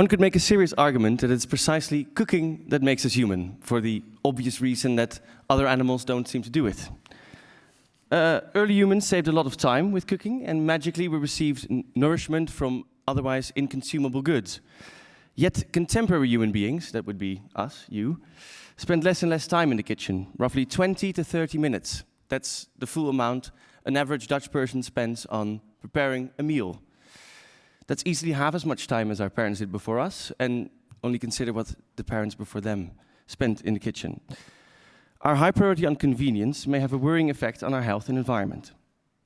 One could make a serious argument that it's precisely cooking that makes us human, for the obvious reason that other animals don't seem to do it. Early humans saved a lot of time with cooking, and magically we received nourishment from otherwise inconsumable goods. Yet contemporary human beings, that would be us, you, spend less and less time in the kitchen, roughly 20 to 30 minutes. That's the full amount an average Dutch person spends on preparing a meal. That's easily half as much time as our parents did before us, and only consider what the parents before them spent in the kitchen. Our high priority on convenience may have a worrying effect on our health and environment.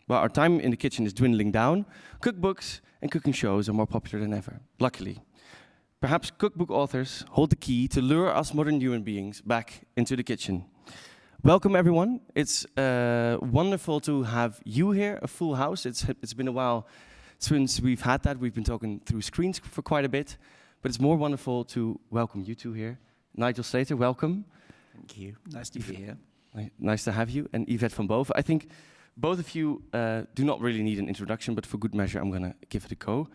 While our time in the kitchen is dwindling down, cookbooks and cooking shows are more popular than ever, luckily. Perhaps cookbook authors hold the key to lure us modern human beings back into the kitchen. Welcome everyone. It's wonderful to have you here, a full house. It's been a while since we've had that. We've been talking through screens for quite a bit, but it's more wonderful to welcome you two here. Nigel Slater, welcome. Thank you. Nice to be here. Nice to have you. And Yvette van Boven. I think both of you do not really need an introduction, but for good measure, I'm going to give it a go.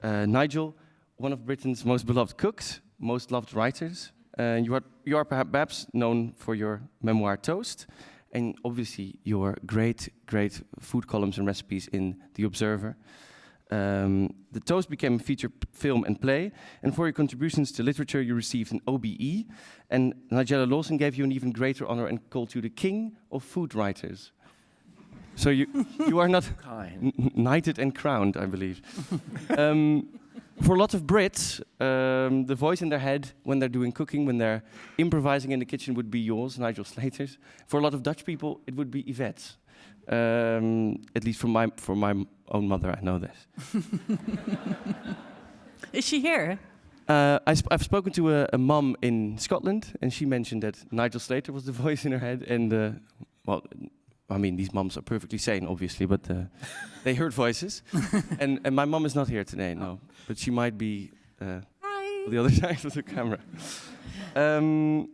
Nigel, one of Britain's most beloved cooks, most loved writers. You are perhaps known for your memoir Toast, and obviously your great food columns and recipes in The Observer. The Toast became a feature film and play, and for your contributions to literature you received an OBE, and Nigella Lawson gave you an even greater honor and called you the king of food writers. So you are not knighted and crowned, I believe. For a lot of Brits, the voice in their head when they're doing cooking, when they're improvising in the kitchen would be yours, Nigel Slater's. For a lot of Dutch people, it would be Yvette's. At least for my own mother, I know this. Is she here? I've spoken to a mum in Scotland, and she mentioned that Nigel Slater was the voice in her head. And well, I mean, these mums are perfectly sane, obviously, but they heard voices. and my mum is not here today, no, but she might be on the other side of the camera. And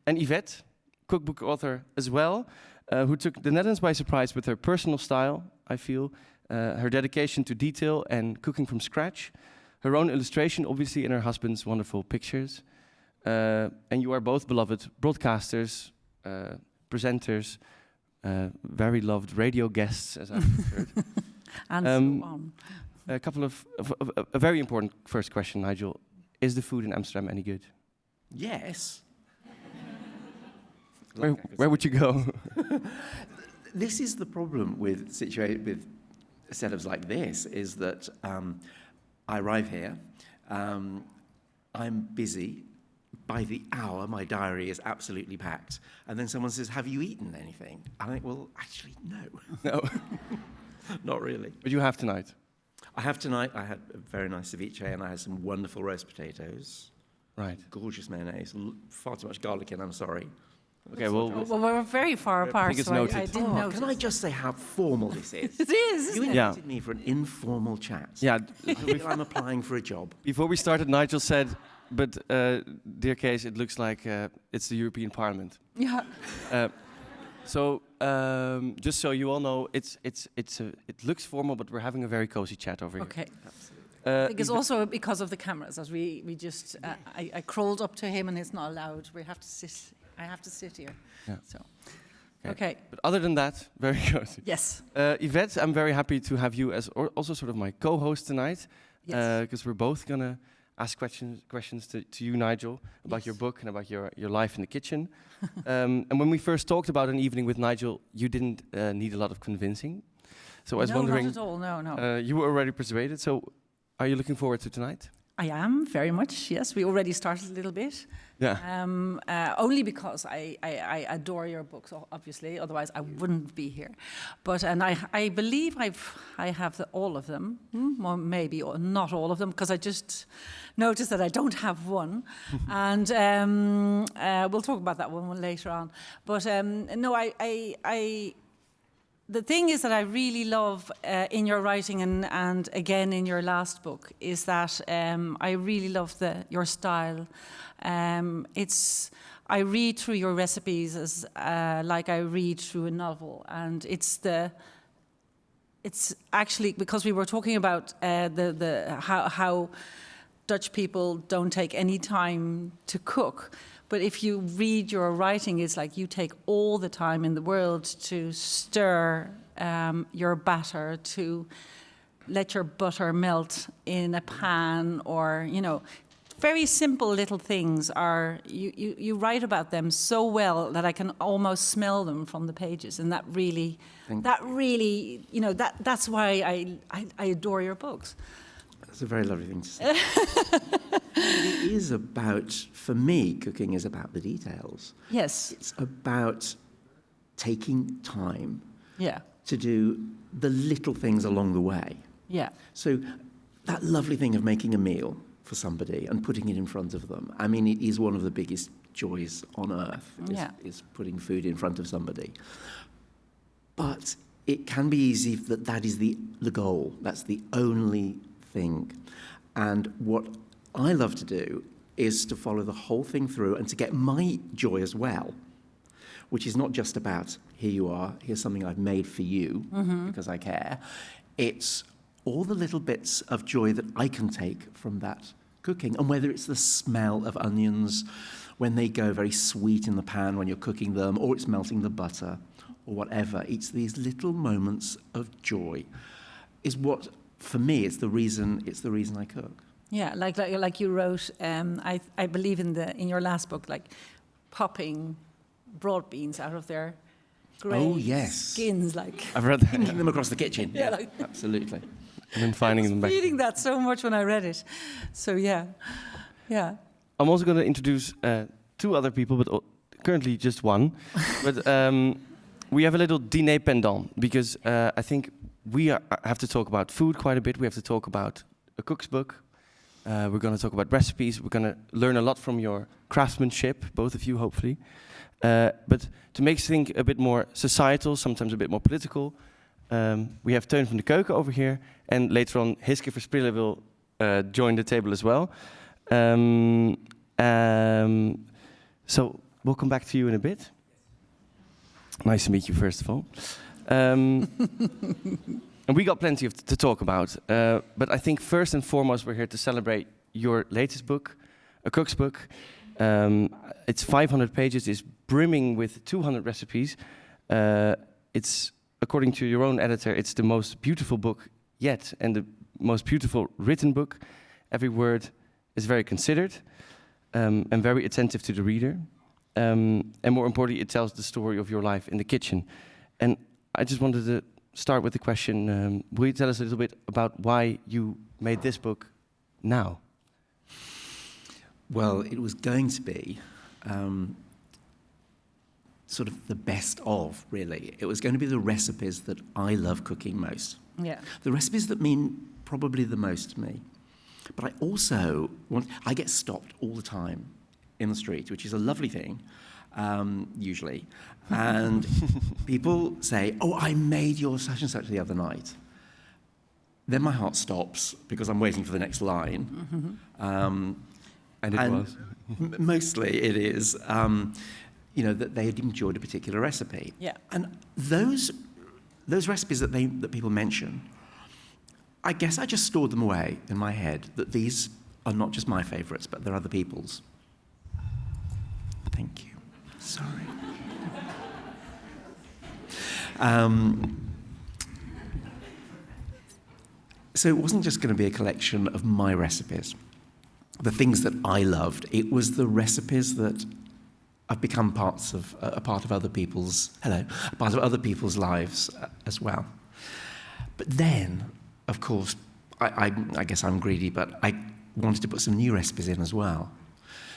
Yvette, cookbook author as well. Who took the Netherlands by surprise with her personal style, I feel, her dedication to detail and cooking from scratch, her own illustration, obviously, and her husband's wonderful pictures. And you are both beloved broadcasters, presenters, very loved radio guests, as I've heard. And so on. A very important first question, Nigel. Is the food in Amsterdam any good? Yes. Where would you go? This is the problem with setups like this, is that I arrive here, I'm busy. By the hour, my diary is absolutely packed. And then someone says, have you eaten anything? I think, well, actually, no. No. Not really. But you have tonight. I have tonight. I had a very nice ceviche, and I had some wonderful roast potatoes. Right. Gorgeous mayonnaise. Far too much garlic in, I'm sorry. Okay, well, we're very far apart, so I didn't notice. Can I just say how formal this is? It is, isn't it? You invited me for an informal chat. Yeah. I feel I'm applying for a job. Before we started, Nigel said, but dear Kees, it looks like it's the European Parliament. Yeah. So just so you all know, it looks formal, but we're having a very cozy chat over here. Okay. I think it's also because of the cameras, as we just, I crawled up to him and it's not allowed. I have to sit here. Yeah. So, okay. But other than that, very cozy. Yes. Yvette, I'm very happy to have you as also sort of my co-host tonight. Yes. Because we're both gonna ask questions to you, Nigel, about your book and about your life in the kitchen. And when we first talked about an evening with Nigel, you didn't need a lot of convincing. So I was wondering, not at all. No. You were already persuaded. So are you looking forward to tonight? I am very much. Yes, we already started a little bit. Yeah. Only because I adore your books, obviously. Otherwise, I wouldn't be here. But I believe I have all of them. Well, maybe not all of them, because I just noticed that I don't have one. And we'll talk about that one later on. But no, the thing is that I really love in your writing and again in your last book is that I really love your style. I read through your recipes as like I read through a novel, and it's actually because we were talking about how Dutch people don't take any time to cook. But if you read your writing, it's like you take all the time in the world to stir your batter, to let your butter melt in a pan, or, very simple little things are, you write about them so well that I can almost smell them from the pages. And that's why I adore your books. That's a very lovely thing to say. It is about, for me, cooking is about the details. Yes. It's about taking time Yeah. to do the little things along the way. Yeah. So that lovely thing of making a meal for somebody and putting it in front of them, I mean, it is one of the biggest joys on earth, is putting food in front of somebody. But it can be easy that is the goal. That's the only thing. And what I love to do is to follow the whole thing through and to get my joy as well, which is not just about, here you are, here's something I've made for you because I care. It's all the little bits of joy that I can take from that cooking, and whether it's the smell of onions when they go very sweet in the pan when you're cooking them, or it's melting the butter, or whatever. It's these little moments of joy is what, for me, it's the reason I cook. Yeah, like you wrote, I believe in your last book, like popping broad beans out of their grey skins, like I've read that. Pinking them across the kitchen. Yeah, absolutely. And then finding them back. Feeling that so much when I read it. So yeah. I'm also going to introduce two other people, but currently just one. But we have a little dîner pendant, because I think we have to talk about food quite a bit. We have to talk about a cook's book. We're going to talk about recipes. We're going to learn a lot from your craftsmanship, both of you, hopefully. But to make us think a bit more societal, sometimes a bit more political, we have Teun van de Keuken over here, and later on Hiske Versprillen will join the table as well. So we'll come back to you in a bit. Nice to meet you, first of all. And we got plenty to talk about, but I think first and foremost we're here to celebrate your latest book, a cook's book. It's 500 pages, it's brimming with 200 recipes. It's, according to your own editor, it's the most beautiful book yet, and the most beautiful written book. Every word is very considered and very attentive to the reader. And more importantly, it tells the story of your life in the kitchen. And I just wanted to start with the question, will you tell us a little bit about why you made this book now? Well, it was going to be sort of the best of, really. It was going to be the recipes that I love cooking most. Yeah. The recipes that mean probably the most to me. But I also I get stopped all the time in the street, which is a lovely thing, usually. And people say, oh, I made your such and such the other night. Then my heart stops because I'm waiting for the next line. And it was. Mostly it is, that they had enjoyed a particular recipe. Yeah. And those recipes that people mention, I guess I just stored them away in my head, that these are not just my favourites, but they're other people's. Thank you. Sorry. So it wasn't just going to be a collection of my recipes, the things that I loved. It was the recipes that have become a part of other people's lives as well. But then, of course, I guess I'm greedy, but I wanted to put some new recipes in as well.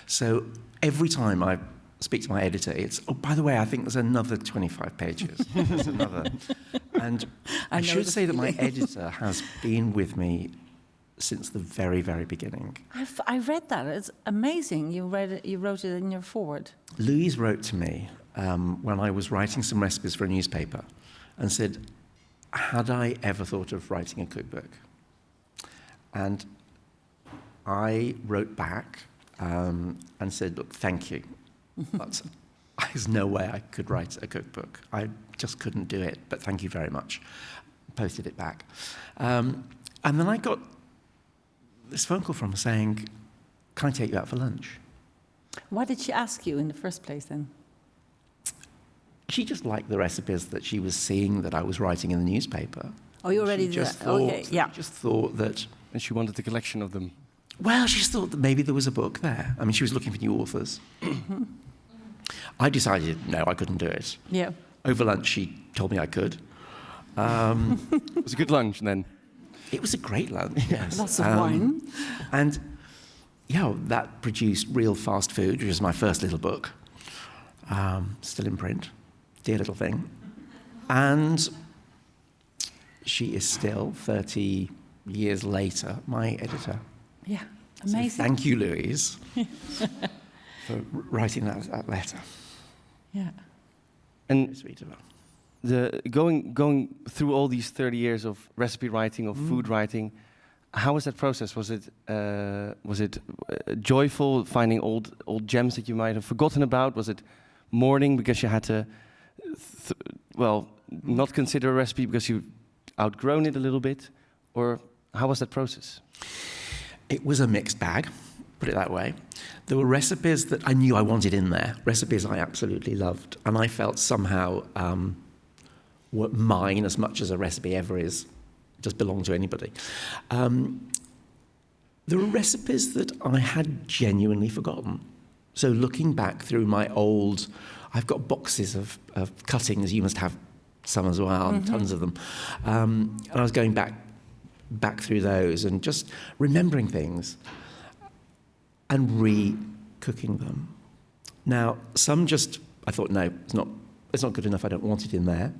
So every time I speak to my editor, it's, oh, by the way, I think there's another 25 pages. There's another. And I should say that my editor has been with me since the very, very beginning. I read that. It's amazing. You wrote it in your foreword. Louise wrote to me when I was writing some recipes for a newspaper and said, had I ever thought of writing a cookbook? And I wrote back and said, look, thank you. But there's no way I could write a cookbook. I just couldn't do it, but thank you very much. Posted it back. And then I got this phone call from her saying, "Can I take you out for lunch?" Why did she ask you in the first place then? She just liked the recipes that she was seeing that I was writing in the newspaper. Oh, you already She did just that. thought, Okay, yeah. She just thought that, And she wanted a collection of them. well, she just thought that maybe there was a book there. I mean, she was looking for new authors. I decided, no, I couldn't do it. Yeah. Over lunch, she told me I could. It was a good lunch then. It was a great lunch, yes. Lots of wine. And, yeah, that produced Real Fast Food, which is my first little book, still in print. Dear little thing. And she is still, 30 years later, my editor. Yeah, amazing. So thank you, Louise, for writing that letter. Yeah. And Very sweet of her. going through all these 30 years of recipe writing, of food writing, how was that process? Was it joyful, finding old gems that you might have forgotten about? Was it mourning because you had to, not consider a recipe because you've outgrown it a little bit? Or how was that process? It was a mixed bag, put it that way. There were recipes that I knew I wanted in there, recipes I absolutely loved, and I felt somehow were mine as much as a recipe ever is, just belong to anybody. There were recipes that I had genuinely forgotten. So looking back through my old, I've got boxes of cuttings, you must have some as well, and tons of them. And I was going back through those and just remembering things and re-cooking them. Now, some just, I thought, no, it's not good enough, I don't want it in there.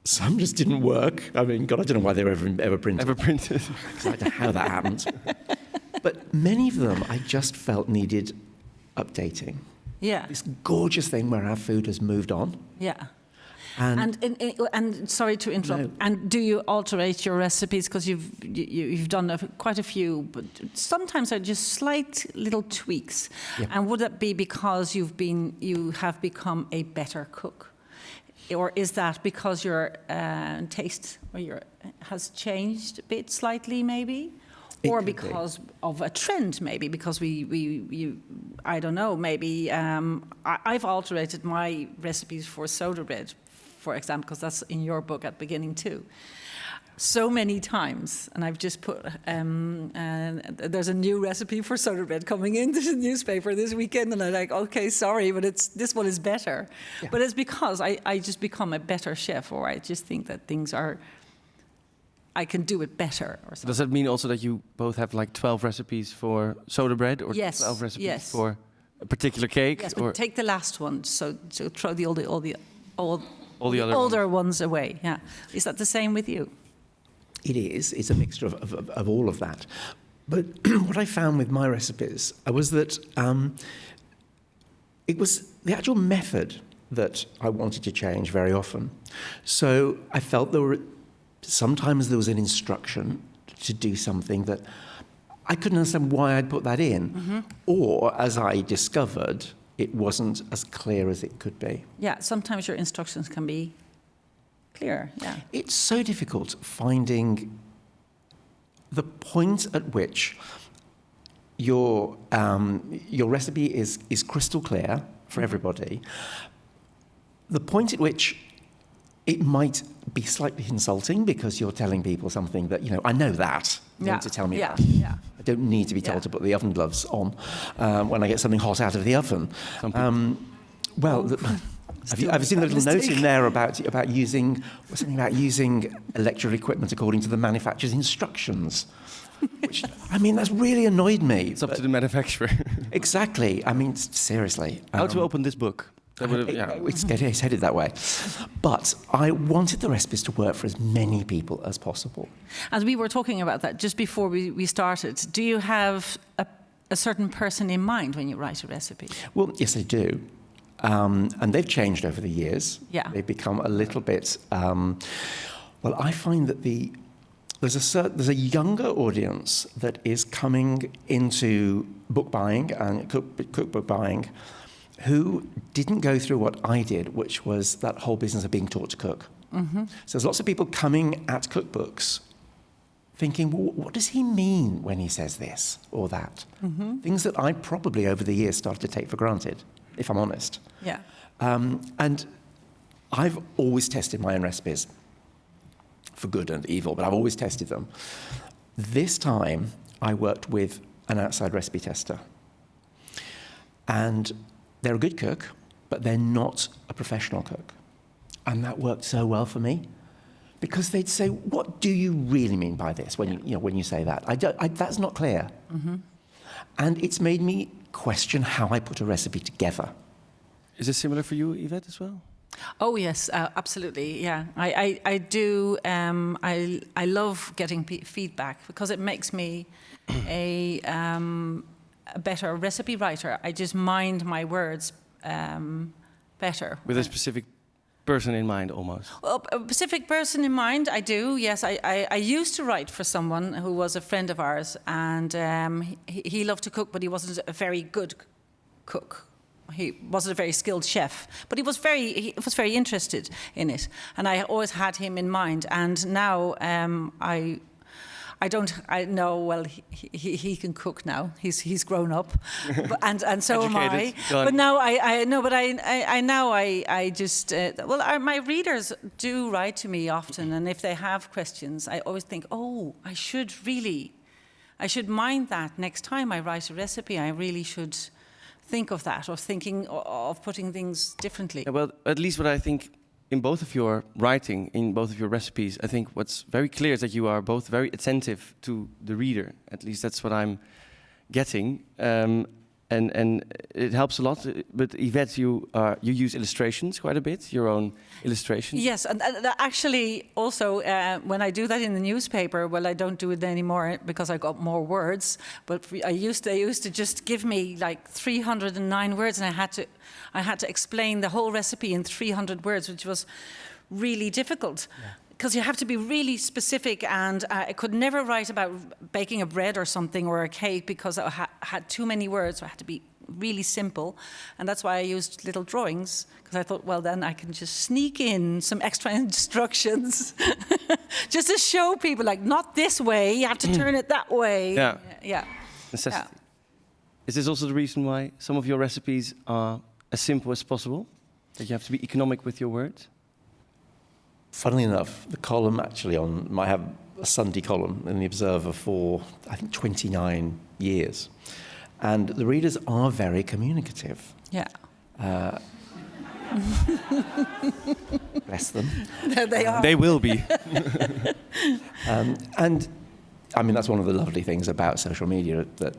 Some just didn't work. I mean, God, I don't know why they were ever printed. Ever printed? I don't know how that happened. But many of them I just felt needed updating. Yeah. This gorgeous thing where our food has moved on. Yeah. And And sorry to interrupt. No. And do you alterate your recipes because you've done quite a few, but sometimes they're just slight little tweaks. Yeah. And would that be because you have become a better cook, or is that because your taste has changed a bit slightly, maybe? Or because of a trend, maybe, because I don't know, maybe I've alterated my recipes for soda bread, for example, because that's in your book at the beginning too. So many times, and I've just put, there's a new recipe for soda bread coming into the newspaper this weekend, and I'm like, okay, sorry, but this one is better. Yeah. But it's because I just become a better chef, or I just think that I can do it better or something. Does that mean also that you both have like 12 recipes for soda bread, or yes, 12 recipes yes. for a particular cake? Yes, or but take the last one, so throw all the other older ones away. Yeah, is that the same with you? it is. It's a mixture of all of that. But what I found with my recipes was that it was the actual method that I wanted to change very often. So I felt sometimes there was an instruction to do something that I couldn't understand why I'd put that in. Mm-hmm. Or, as I discovered, it wasn't as clear as it could be. Yeah, sometimes your instructions can be clear, yeah. It's so difficult finding the point at which your recipe is crystal clear for everybody, the point at which it might be slightly insulting because you're telling people something that, I know that. You need to tell me that. Yeah. I don't need to be told to put the oven gloves on when I get something hot out of the oven. Have you seen the little note in there about using electrical equipment according to the manufacturer's instructions? Which, that's really annoyed me. It's up to the manufacturer. Exactly. Seriously. How to open this book? It's headed that way. But I wanted the recipes to work for as many people as possible. As we were talking about that just before we started, do you have a certain person in mind when you write a recipe? Well, yes, I do. And they've changed over the years. Yeah. They've become a little bit... I find that there's a younger audience that is coming into book buying and cookbook buying who didn't go through what I did, which was that whole business of being taught to cook. Mm-hmm. So there's lots of people coming at cookbooks thinking, well, what does he mean when he says this or that? Mm-hmm. Things that I probably over the years started to take for granted, if I'm honest. Yeah. And I've always tested my own recipes, for good and evil, but I've always tested them. This time, I worked with an outside recipe tester. And they're a good cook, but they're not a professional cook. And that worked so well for me. Because they'd say, what do you really mean by this when when you say that? That's not clear. Mm-hmm. And it's made me question how I put a recipe together. Is this similar for you, Yvette, as well? Oh yes, absolutely. Yeah, I do. I love getting feedback because it makes me a better recipe writer. I just mind my words better. With a specific person in mind, almost. Well, a specific person in mind, I do. Yes, I used to write for someone who was a friend of ours, and he loved to cook, but he wasn't a very good cook. He wasn't a very skilled chef, but he was very interested in it, and I always had him in mind. And now I know. Well, he can cook now. He's grown up, and so am I. But now I just my readers do write to me often, and if they have questions, I always think, I should mind that next time I write a recipe. I really should think of that, or thinking of putting things differently. Yeah, well, at least what I think in both of your writing, in both of your recipes, I think what's very clear is that you are both very attentive to the reader. At least that's what I'm getting, and it helps a lot. But Yvette, you use illustrations quite a bit, your own illustrations. Yes, and actually also when I do that in the newspaper, well, I don't do it anymore because I got more words. But they used to just give me like 309 words, and I had to explain the whole recipe in 300 words, which was really difficult. Yeah. Because you have to be really specific, and I could never write about baking a bread or something or a cake because I had too many words. So I had to be really simple, and that's why I used little drawings, because I thought, well, then I can just sneak in some extra instructions just to show people, like, not this way, you have to turn it that way. Yeah. Yeah. Necessity. Yeah. Is this also the reason why some of your recipes are as simple as possible? That you have to be economic with your words? Funnily enough, the column actually I have a Sunday column in the Observer for, I think, 29 years. And the readers are very communicative. Yeah. Bless them. They are. They will be. And, I mean, that's one of the lovely things about social media, that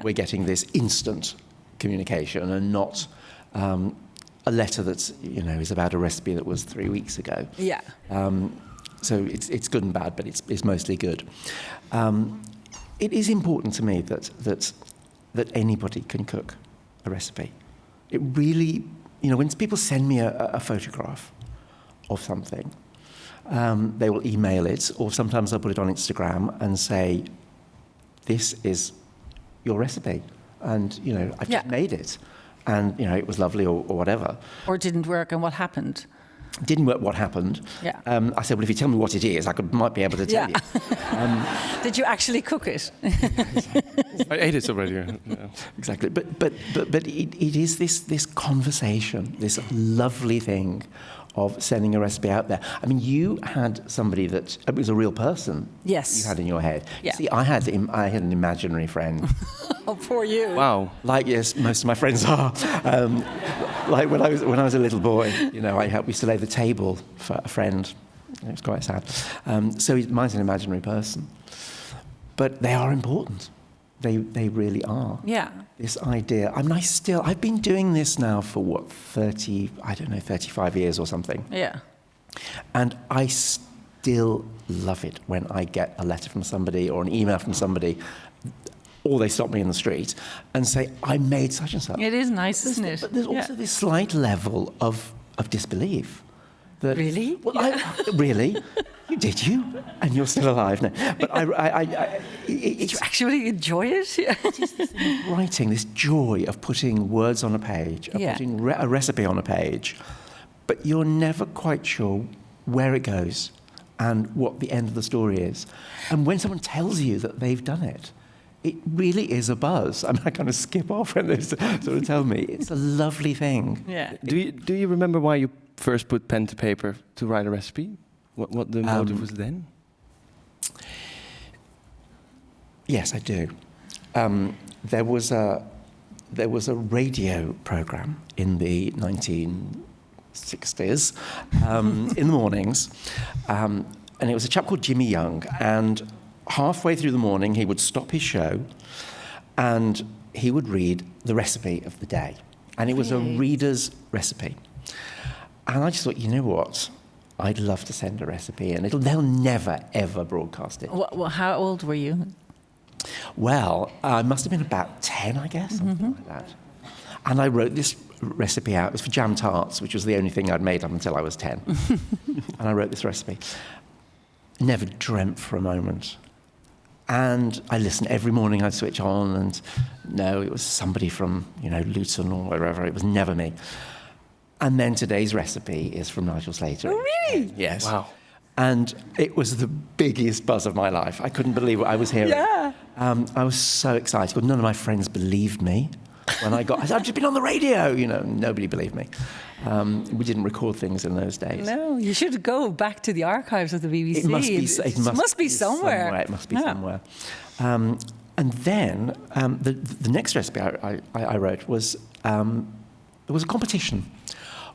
we're getting this instant communication and not a letter that's, is about a recipe that was 3 weeks ago. Yeah. So it's good and bad, but it's mostly good. It is important to me that anybody can cook a recipe. It really, when people send me a photograph of something, they will email it, or sometimes I'll put it on Instagram and say, this is your recipe, and I've just made it. And, it was lovely or whatever. Or it didn't work, and what happened? Didn't work, what happened? Yeah. I said, well, if you tell me what it is, might be able to tell you. Did you actually cook it? I ate it already. Yeah. Exactly. But it is this conversation, this lovely thing of sending a recipe out there. I mean, you had somebody that it was a real person. Yes. You had in your head. Yeah. See, I had an imaginary friend. Oh, poor you. Wow. Like, yes, most of my friends are. Like when I was a little boy, we used to lay the table for a friend. It was quite sad. So mine's an imaginary person. But they are important. They really are. Yeah. This idea. I mean, I've been doing this now for 35 years or something. Yeah. And I still love it when I get a letter from somebody or an email from somebody, or they stop me in the street and say, I made such and such. It is nice, isn't it? But there's also this slight level of disbelief. That, really? Well, really? Did you? And you're still alive now. But did you actually enjoy it? Yeah. It is this thing of writing, this joy of putting words on a page, of putting a recipe on a page, but you're never quite sure where it goes and what the end of the story is. And when someone tells you that they've done it, it really is a buzz. I mean, I kind of skip off when they sort of tell me. It's a lovely thing. Yeah. Do you remember why you first put pen to paper to write a recipe? What the motive was then? Yes, I do. There was a radio program in the 1960s in the mornings, and it was a chap called Jimmy Young, and halfway through the morning he would stop his show and he would read the recipe of the day, and it was a reader's recipe. And I just thought, you know what, I'd love to send a recipe, and they'll never ever broadcast it. Well, how old were you? Well, I must have been about 10, I guess, something like that. And I wrote this recipe out. It was for jam tarts, which was the only thing I'd made up until I was 10. And I wrote this recipe. Never dreamt for a moment. And I listened every morning. I'd switch on, and no, it was somebody from, Luton or wherever. It was never me. And then today's recipe is from Nigel Slater. Oh, really? Yes. Wow. And it was the biggest buzz of my life. I couldn't believe what I was hearing. Yeah. I was so excited. None of my friends believed me when I said, I've just been on the radio. Nobody believed me. We didn't record things in those days. No, you should go back to the archives of the BBC. It must be somewhere. It must be somewhere. And then the next recipe I wrote was there was a competition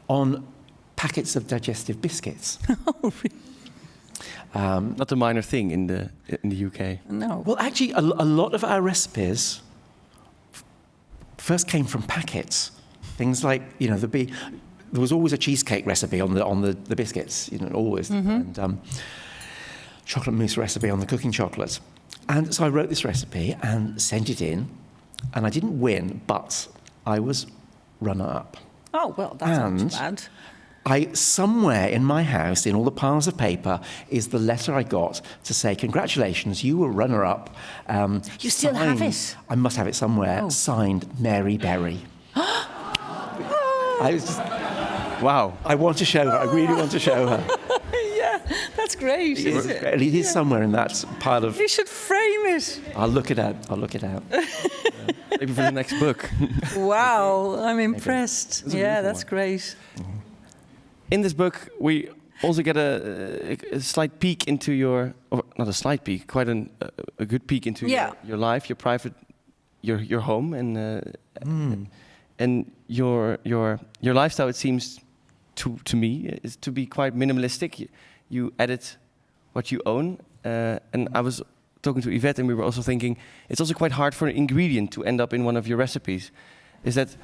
on packets of digestive biscuits. Oh, really? Not a minor thing in the UK. No. Well, actually, a lot of our recipes first came from packets. Things like, there was always a cheesecake recipe on the biscuits, always, and chocolate mousse recipe on the cooking chocolate. And so I wrote this recipe and sent it in, and I didn't win, but I was runner-up. Oh, well, that's not too bad. Somewhere in my house, in all the piles of paper, is the letter I got to say, congratulations, you were runner-up. You still have it? I must have it somewhere. Oh. Signed, Mary Berry. I was just... Wow. I want to show her. I really want to show her. Yeah, that's great, isn't it? It is somewhere in that pile of... You should frame it. I'll look it out. Maybe for the next book. Wow, I'm impressed. Yeah, that's great. In this book, we also get a slight peek into your, or not a slight peek, quite a good peek into your life, your private, your home, and your lifestyle. It seems to me is to be quite minimalistic. You edit what you own, and I was talking to Yvette, and we were also thinking it's also quite hard for an ingredient to end up in one of your recipes. Is that?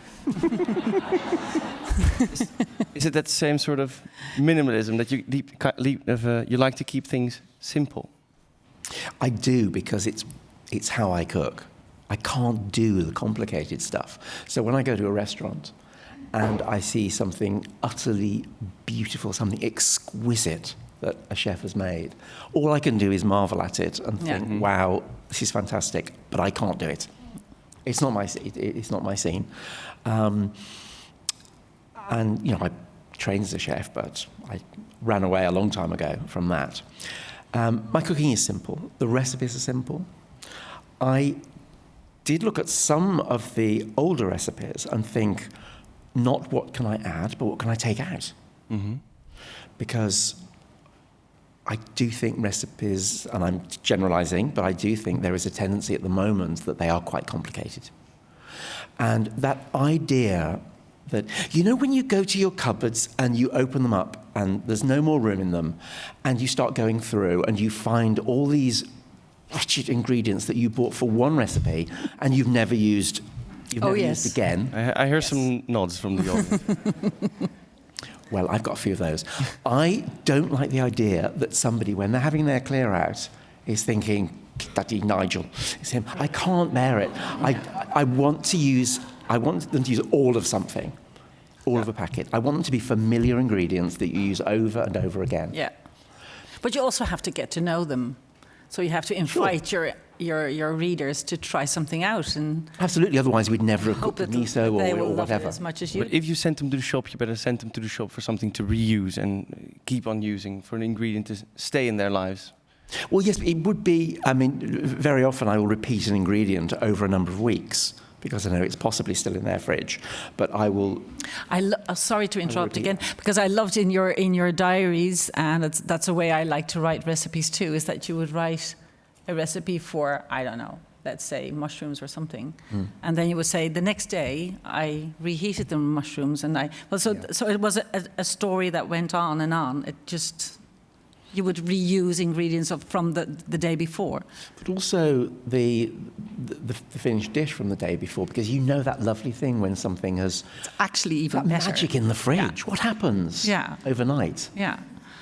Is it that same sort of minimalism that you you like to keep things simple? I do, because it's how I cook. I can't do the complicated stuff. So when I go to a restaurant and I see something utterly beautiful, something exquisite that a chef has made, all I can do is marvel at it and think, wow, this is fantastic, but I can't do it. It's not my scene. And, I trained as a chef, but I ran away a long time ago from that. My cooking is simple. The recipes are simple. I did look at some of the older recipes and think, not what can I add, but what can I take out? Mm-hmm. Because I do think recipes, and I'm generalizing, but I do think there is a tendency at the moment that they are quite complicated. And that idea that, when you go to your cupboards and you open them up and there's no more room in them, and you start going through and you find all these wretched ingredients that you bought for one recipe and you've never used used again. I hear some nods from the audience. Well, I've got a few of those. I don't like the idea that somebody, when they're having their clear out, is thinking, Daddy Nigel, it's him. I can't bear it. I want them to use all of something, all of a packet. I want them to be familiar ingredients that you use over and over again. Yeah. But you also have to get to know them. So you have to invite your your readers to try something out and Absolutely, otherwise we'd never have hope cooked the that miso they or will love it whatever. as much as you. But if you send them to the shop, you better send them to the shop for something to reuse and keep on using, for an ingredient to stay in their lives. Well, yes, it would be, I mean, very often I will repeat an ingredient over a number of weeks because I know it's possibly still in their fridge, but I will... sorry to interrupt again, because I loved in your diaries, and that's a way I like to write recipes too, is that you would write a recipe for, I don't know, let's say mushrooms or something, and then you would say, the next day I reheated the mushrooms, and so it was a story that went on and on. It just... You would reuse ingredients from the day before. But also the finished dish from the day before, because you know that lovely thing when something has... It's actually even that better. magic in the fridge. What happens overnight? Yeah.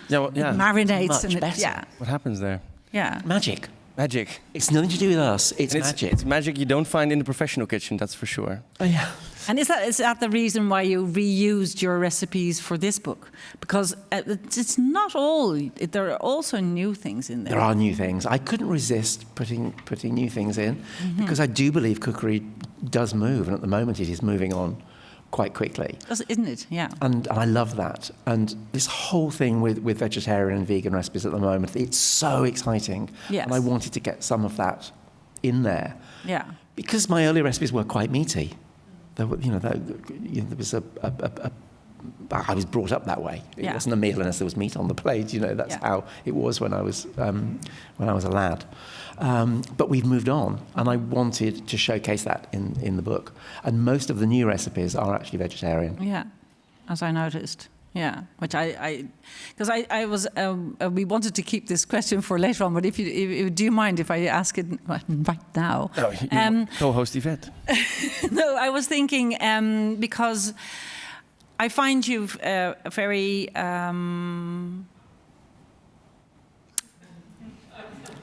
Yeah. It marinates much and better. What happens there? Yeah. Magic. Magic. It's nothing to do with us. It's magic. It's magic you don't find in the professional kitchen, that's for sure. Oh, yeah. And is that the reason why you reused your recipes for this book? Because it's not all. There are also new things in there. There are new things. I couldn't resist putting new things in because I do believe cookery does move, and at the moment it is moving on quite quickly. Isn't it? Yeah. And I love that. And this whole thing with vegetarian and vegan recipes at the moment, it's so exciting. Yes. And I wanted to get some of that in there. Yeah. Because my earlier recipes were quite meaty. There was I was brought up that way. It wasn't a meal unless there was meat on the plate. That's how it was when I was a lad. But we've moved on, and I wanted to showcase that in the book. And most of the new recipes are actually vegetarian. Yeah, as I noticed. Yeah, which because I was we wanted to keep this question for later on, but if do you mind if I ask it right now? No, co-host Yvette. No, I was thinking because I find you very. I'm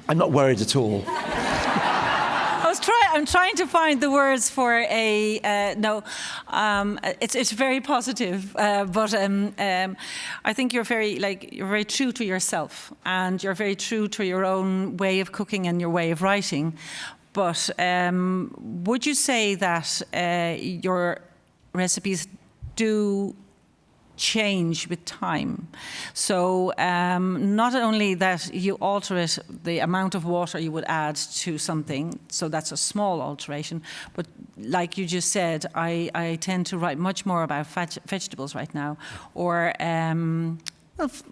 not worried at all. I'm trying to find the words for a it's very positive, but I think you're very true to yourself, and you're very true to your own way of cooking and your way of writing. But would you say that your recipes do change with time? So not only that you alter it, the amount of water you would add to something, so that's a small alteration, but like you just said, I tend to write much more about vegetables right now, or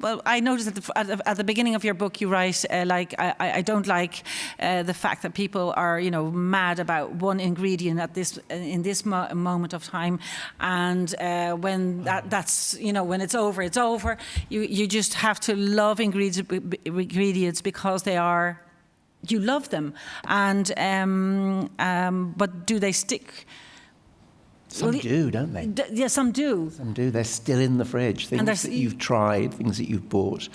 well, I noticed at the beginning of your book you write I don't like the fact that people are mad about one ingredient in this moment of time, and when that's when it's over. You just have to love ingredients because you love them, and but do they stick? Some do, don't they? Yeah, some do. Some do. They're still in the fridge. Things that you've tried, things that you've bought.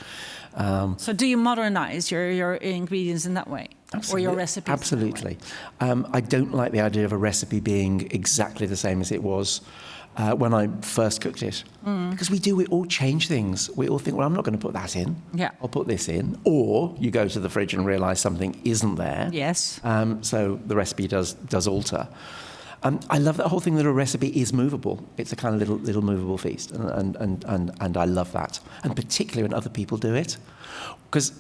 So do you modernize your ingredients in that way? Absolutely. Or your recipes? Absolutely. I don't like the idea of a recipe being exactly the same as it was when I first cooked it. Because we all change things. We all think, well, I'm not going to put that in. Yeah. I'll put this in. Or you go to the fridge and realise something isn't there. Yes. So the recipe does alter. I love that whole thing that a recipe is movable. It's a kind of little movable feast, and I love that, and particularly when other people do it, because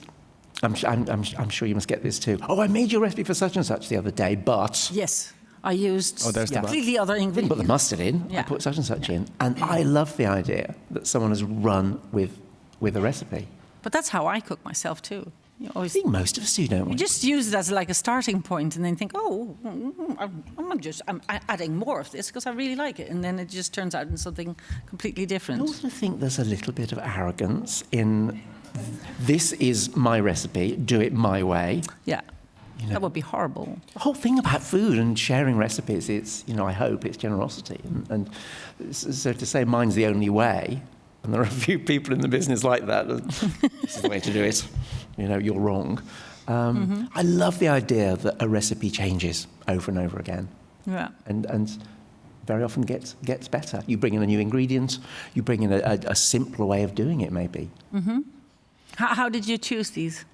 I'm sure you must get this too. Oh, I made your recipe for such and such the other day, but yes, I used there's the completely other ingredients. didn't put the mustard in. Yeah. I put such and such in, and I love the idea that someone has run with a recipe. But that's how I cook myself too. You I think most of us do, don't we? You just use it as like a starting point, and then think, I'm adding more of this because I really like it, and then it just turns out in something completely different. I also think there's a little bit of arrogance in this is my recipe, do it my way. Yeah, that would be horrible. The whole thing about food and sharing recipes, it's I hope it's generosity, and so to say mine's the only way. And there are a few people in the business like that. This is the way to do it. You're wrong. I love the idea that a recipe changes over and over again. Yeah. And very often gets better. You bring in a new ingredient. You bring in a simpler way of doing it, maybe. Mm-hmm. How did you choose these?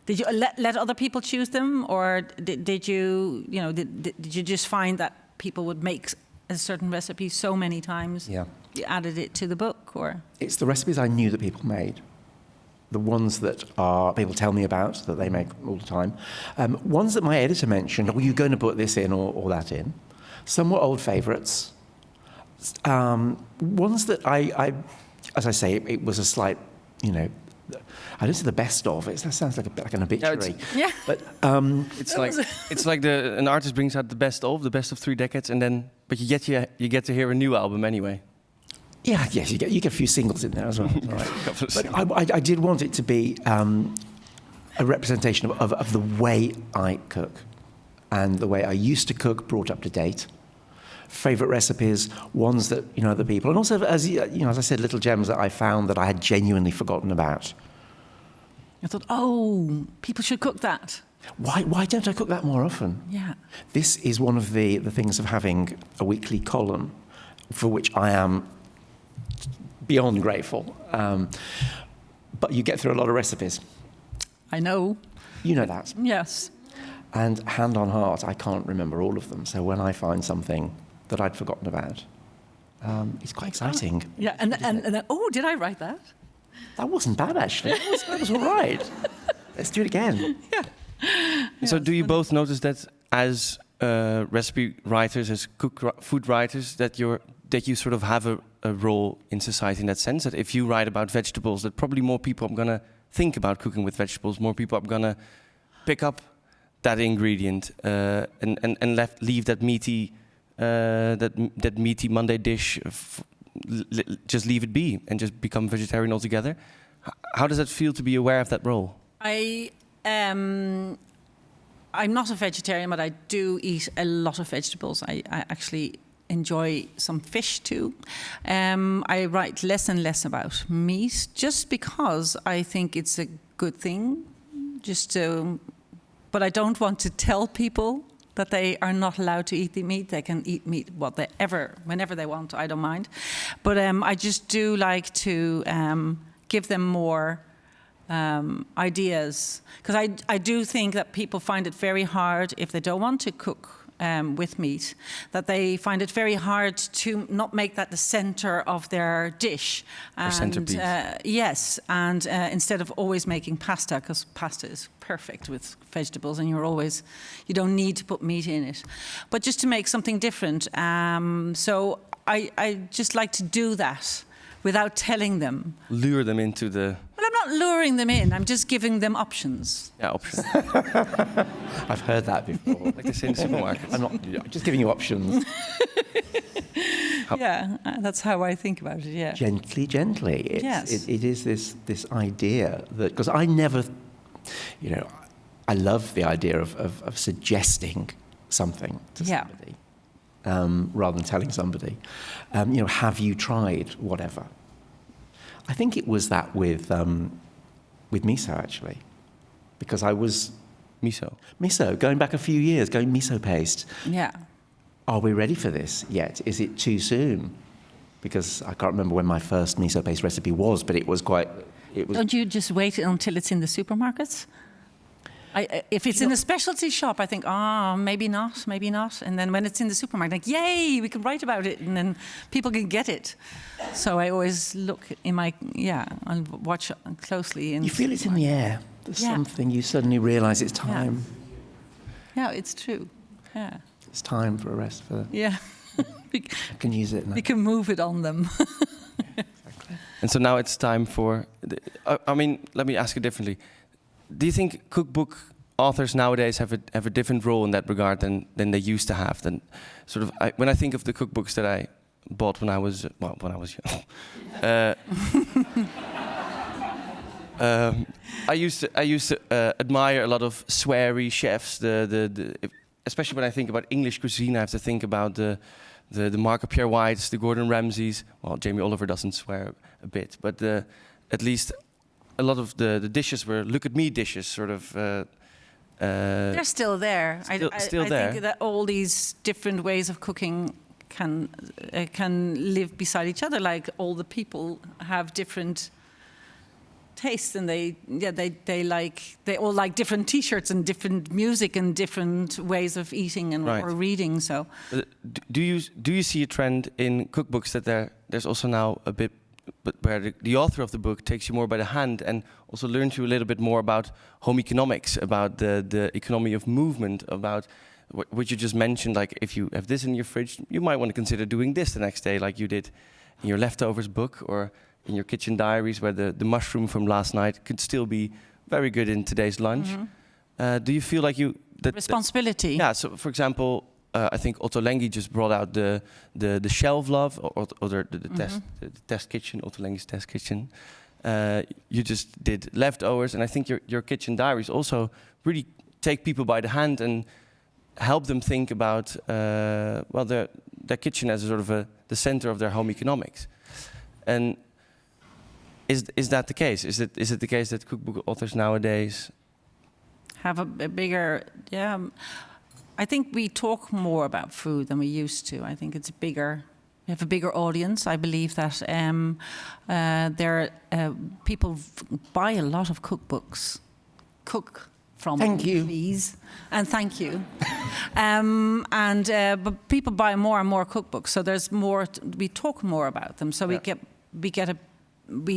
Did you let other people choose them, or did you, did you just find that people would make a certain recipe so many times? Yeah. You added it to the book, or? It's the recipes I knew that people made. The ones that people tell me about, that they make all the time. Ones that my editor mentioned, you're going to put this in or that in. Some were old favourites. Ones that I, as I say, it was a slight, I don't say the best of. That sounds like an obituary. Yeah. But it's like an artist brings out the best of 3 decades, but you get to hear a new album anyway. Yeah, yes, you get a few singles in there as well. Right. But I did want it to be a representation of the way I cook and the way I used to cook, brought up to date. Favourite recipes, ones that other people, and also as I said, little gems that I found that I had genuinely forgotten about. I thought, people should cook that. Why don't I cook that more often? Yeah. This is one of the things of having a weekly column, for which I am beyond grateful. But you get through a lot of recipes. I know. You know that. Yes. And hand on heart, I can't remember all of them. So when I find something that I'd forgotten about, it's quite exciting. Yeah, and then, did I write that? That wasn't bad, actually. That was all right. Let's do it again. Yeah. So do you both notice that as recipe writers, as food writers, that you sort of have a role in society in that sense? That if you write about vegetables, that probably more people are going to think about cooking with vegetables, more people are going to pick up that ingredient and leave that meaty that meaty Monday dish, just leave it be and just become vegetarian altogether. How does it feel to be aware of that role? I'm not a vegetarian, but I do eat a lot of vegetables. I actually enjoy some fish too. I write less and less about meat, just because I think it's a good thing. But I don't want to tell people that they are not allowed to eat the meat. They can eat meat whenever they want. I don't mind. But I just do like to give them more ideas, because I do think that people find it very hard if they don't want to cook with meat, that they find it very hard to not make that the center of their dish. Or centerpiece. Yes, and instead of always making pasta, because pasta is perfect with vegetables and you don't need to put meat in it. But just to make something different. So I just like to do that without telling them. Lure them into the... Well, I'm not luring them in, I'm just giving them options. Yeah, options. I've heard that before. Like they say in the supermarket. I'm not just giving you options. Yeah, that's how I think about it, yeah. Gently. Yes. It is this idea that... Because I never... I love the idea of suggesting something to somebody. Rather than telling somebody, have you tried whatever? I think it was that with miso, actually, because I was... Miso, going back a few years, going miso paste. Yeah. Are we ready for this yet? Is it too soon? Because I can't remember when my first miso paste recipe was, but it was quite... Don't you just wait until it's in the supermarkets? If it's in a specialty shop, I think, maybe not. And then when it's in the supermarket, I think, yay, we can write about it, and then people can get it. So I always look I'll watch closely. You feel it's in the air. There's something, you suddenly realise it's time. Yeah, it's true. Yeah. It's time for a rest. Yeah. I can use it now. We can move it on them. Exactly. And so now it's time for... let me ask it differently. Do you think cookbook authors nowadays have a different role in that regard than they used to have? Than sort of when I think of the cookbooks that I bought when I was young, I used to admire a lot of sweary chefs. Especially when I think about English cuisine, I have to think about the Marco Pierre Whites, the Gordon Ramsays. Well, Jamie Oliver doesn't swear a bit, but at least. A lot of the dishes were look-at-me dishes, sort of. They're still there. I think that all these different ways of cooking can live beside each other. Like all the people have different tastes, and they all like different T-shirts and different music and different ways of eating and Right. or reading. So, Do you see a trend in cookbooks that there's also now a bit, but where the author of the book takes you more by the hand and also learns you a little bit more about home economics, about the economy of movement, about what you just mentioned, like if you have this in your fridge, you might want to consider doing this the next day, like you did in your leftovers book, or in your kitchen diaries, where the mushroom from last night could still be very good in today's lunch. Do you feel like responsibility? Yeah. So, for example, I think Otto Lengi just brought out the shelf love, or the test kitchen, Otto Lengi's test kitchen. You just did leftovers, and I think your kitchen diaries also really take people by the hand and help them think about their kitchen as a sort of the center of their home economics. And is that the case? Is it the case that cookbook authors nowadays Have a bigger, I think we talk more about food than we used to. I think it's bigger. We have a bigger audience. I believe that people buy a lot of cookbooks. Cook from Thank you. please, and thank you. But people buy more and more cookbooks, so there's more. We talk more about them, so we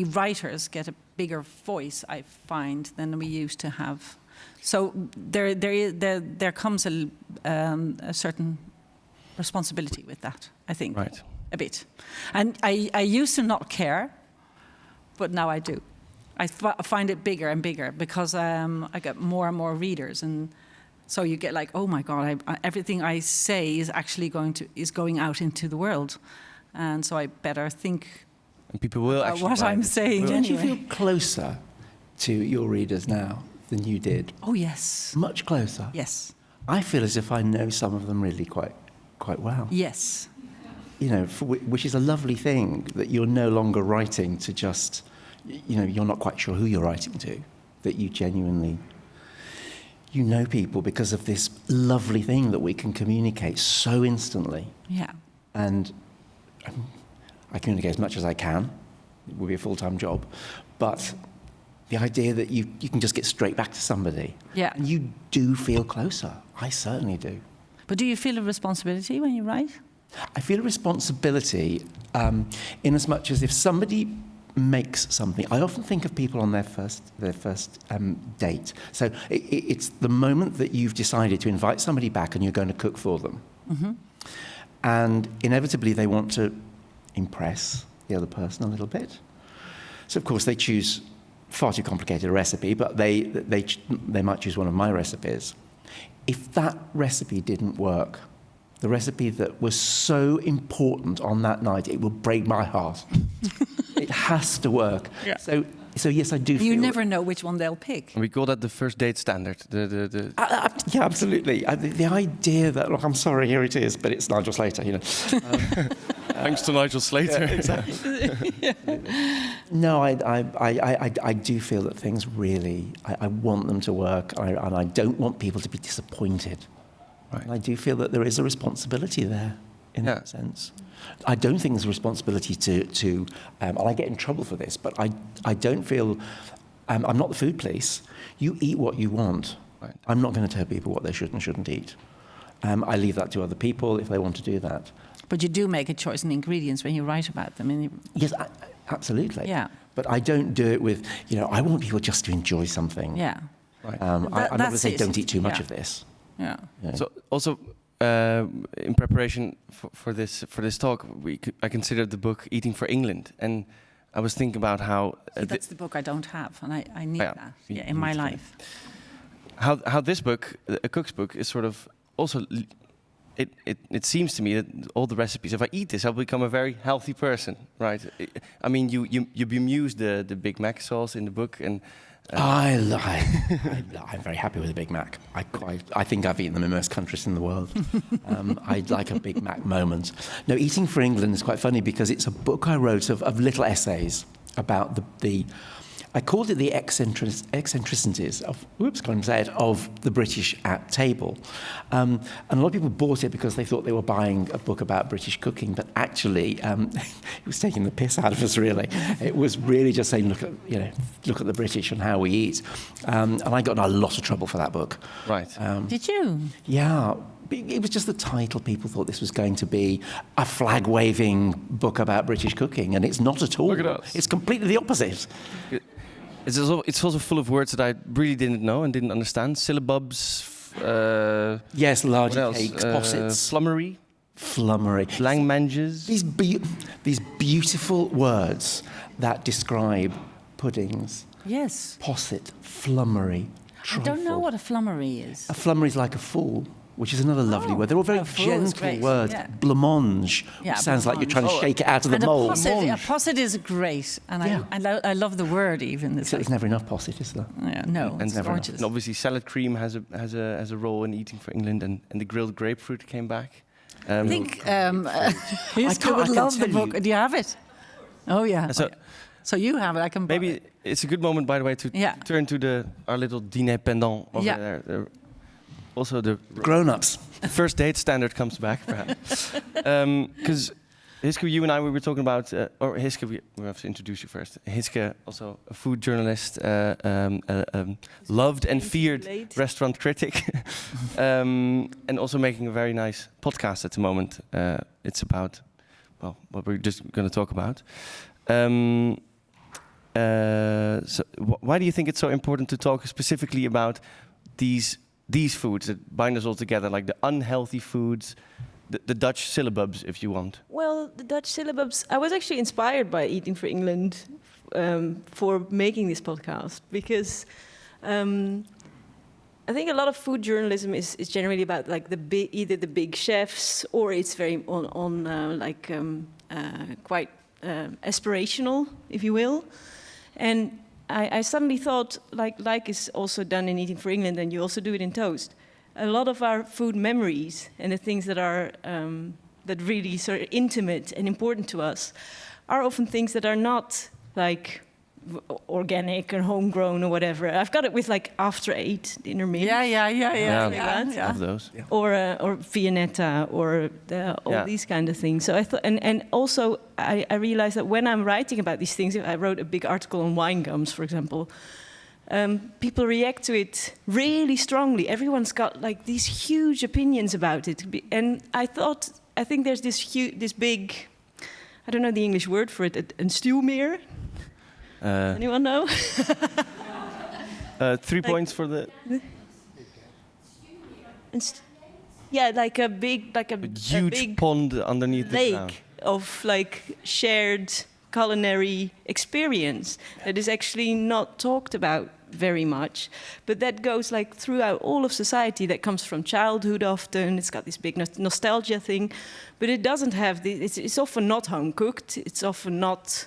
writers get a bigger voice, I find, than we used to have. So there comes a certain responsibility with that, I think. Right. A bit. And I used to not care, but now I do. I find it bigger and bigger because I get more and more readers, and so you get like, oh my God, everything I say is actually going out into the world, and so I better think. And people will actually what I'm saying. Don't you Anyway. feel closer to your readers now than you did? Oh yes. Much closer. Yes. I feel as if I know some of them really quite well. Yes. You know, which is a lovely thing, that you're no longer writing to just, you're not quite sure who you're writing to, that you genuinely, know people because of this lovely thing that we can communicate so instantly. Yeah. And I communicate as much as I can. It would be a full-time job. But the idea that you can just get straight back to somebody. Yeah. And you do feel closer. I certainly do. But do you feel a responsibility when you write? I feel a responsibility in as much as if somebody makes something. I often think of people on their first date. So it's the moment that you've decided to invite somebody back and you're going to cook for them. Mm-hmm. And inevitably they want to impress the other person a little bit. So of course they choose far too complicated a recipe, but they might choose one of my recipes. If that recipe didn't work, the recipe that was so important on that night, it will break my heart. It has to work. Yeah. So yes, I do feel... You never know which one they'll pick. We call that the first date standard. Yeah, absolutely. The idea that, look, I'm sorry, here it is, but it's Nigel Slater, Thanks to Nigel Slater. Yeah, exactly. No, I do feel that things really, I want them to work, and I don't want people to be disappointed. Right. And I do feel that there is a responsibility there in that sense. I don't think there's a responsibility to and I get in trouble for this, but I don't feel, I'm not the food police. You eat what you want. Right. I'm not going to tell people what they should and shouldn't eat. I leave that to other people if they want to do that. But you do make a choice in ingredients when you write about them. Yes, absolutely. Yeah. But I don't do it with, I want people just to enjoy something. Yeah. Right. I'm not going to say don't eat too much of this. Yeah. So also, in preparation for this talk, I considered the book "Eating for England," and I was thinking about how that's the book I don't have, and I need that in my life. How this book, a cook's book, is sort of also. It seems to me that all the recipes, if I eat this, I'll become a very healthy person, right? I mean, you bemuse the Big Mac sauce in the book, and I'm very happy with a Big Mac. I think I've eaten them in most countries in the world. I'd like a Big Mac moment. No, Eating for England is quite funny because it's a book I wrote of little essays about the I called it the eccentricities of, can't say it, of the British at table. And a lot of people bought it because they thought they were buying a book about British cooking, but actually it was taking the piss out of us, really. It was really just saying, look at the British and how we eat. And I got in a lot of trouble for that book. Right. Did you? Yeah. It was just the title. People thought this was going to be a flag-waving book about British cooking, and it's not at all. Look at us. It's completely the opposite. It's also full of words that I really didn't know and didn't understand. Syllabubs. Yes, large cakes, possets. Flummery. Langmanges. These beautiful words that describe puddings. Yes. Posset, flummery, trifle. I don't know what a flummery is. A flummery is like a fool, which is another lovely word. They're all very gentle words. Yeah. Blancmange, which sounds like you're trying to shake it out of the mould. A posset is great, and I love the word even. There's never enough posset, is there? Yeah, no, and it's gorgeous. And obviously, salad cream has a role in eating for England, and the grilled grapefruit came back. I think Hiske would love the book. Do you have it? Oh yeah. So you have it. I can. Maybe it's a good moment, by the way, to turn to our little dîner pendant over there. Also, the grown-ups. First date standard comes back, perhaps. Because Hiske, you and I, we were talking about, or Hiske, we have to introduce you first. Hiske, also a food journalist, loved and feared restaurant critic, and also making a very nice podcast at the moment. It's about, well, what we're just going to talk about. So why do you think it's so important to talk specifically about these foods that bind us all together, like the unhealthy foods, the Dutch syllabubs, if you want? Well, the Dutch syllabubs, I was actually inspired by Eating for England for making this podcast, because I think a lot of food journalism is generally about like either the big chefs, or it's very quite aspirational, if you will. And I suddenly thought, like is also done in Eating for England, and you also do it in Toast. A lot of our food memories and the things that are that really sort of intimate and important to us are often things that are not like organic or homegrown or whatever. I've got it with like After 8 dinner meal. Yeah. Of those. Yeah. Or Viennetta or all these kind of things. So I thought, and also I realized that when I'm writing about these things, I wrote a big article on wine gums, for example. People react to it really strongly. Everyone's got like these huge opinions about it, and I think there's this big, I don't know the English word for it, a stuwmeer. Anyone know? 3 points for the. Like a big, like a huge big pond underneath the ground. Lake of like shared culinary experience that is actually not talked about very much, but that goes like throughout all of society. That comes from childhood often. It's got this big nostalgia thing, but it doesn't have the. It's often not home cooked. It's often not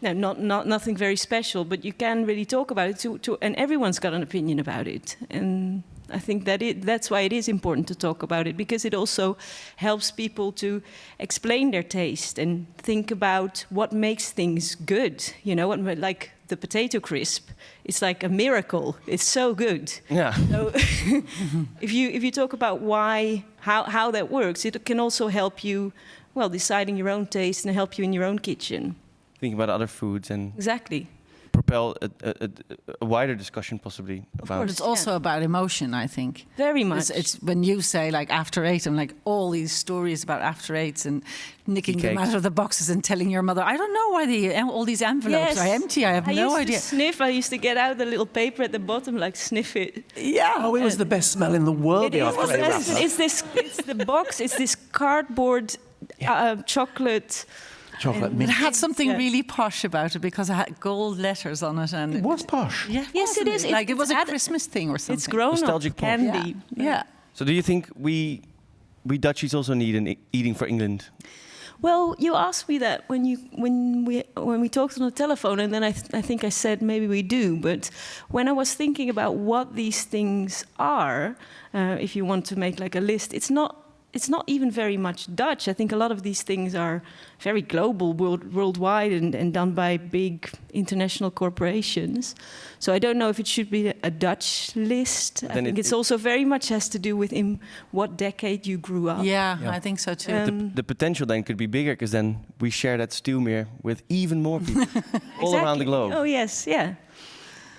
nothing very special. But you can really talk about it and everyone's got an opinion about it. And I think that's why it is important to talk about it, because it also helps people to explain their taste and think about what makes things good. You know, like the potato crisp, it's like a miracle. It's so good. Yeah. So if you talk about how that works, it can also help you, deciding your own taste and help you in your own kitchen. Think about other foods and exactly propel a wider discussion possibly about. But it's also about emotion, I think. Very much. It's when you say like After 8, I'm like all these stories about After 8s and nicking them out of the boxes and telling your mother, I don't know why all these envelopes are empty. I have no idea. I used to get out the little paper at the bottom, like sniff it. Yeah. Oh, it was the best smell in the world. It's the box. It's this cardboard chocolate. It had something really posh about it because it had gold letters on it, and it was posh. Yeah, yes, it is. Like it was a Christmas thing or something. It's grown-up candy. Yeah. So, do you think we Dutchies also need an Eating for England? Well, you asked me that when we talked on the telephone, and then I think I said maybe we do. But when I was thinking about what these things are, if you want to make like a list, it's not it's not even very much Dutch. I think a lot of these things are very global, worldwide, and done by big international corporations. So I don't know if it should be a Dutch list. I think it's also very much has to do with in what decade you grew up. Yeah, I think so too. The potential then could be bigger, because then we share that stew with even more people all around the globe. Oh yes, yeah.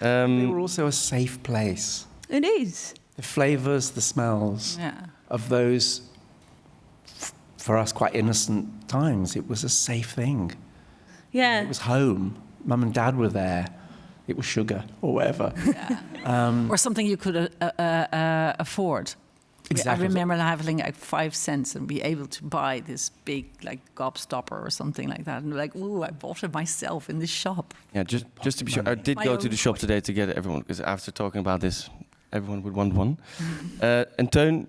They were also a safe place. It is. The flavours, the smells of those, for us, quite innocent times. It was a safe thing. Yeah. It was home. Mum and Dad were there. It was sugar or whatever. Or something you could afford. Exactly. I remember having like 5 cents and be able to buy this big like gobstopper or something like that, and like, ooh, I bought it myself in this shop. Yeah, just to be sure, I did go to the shop today to get everyone, because after talking about this, everyone would want one. And Teun,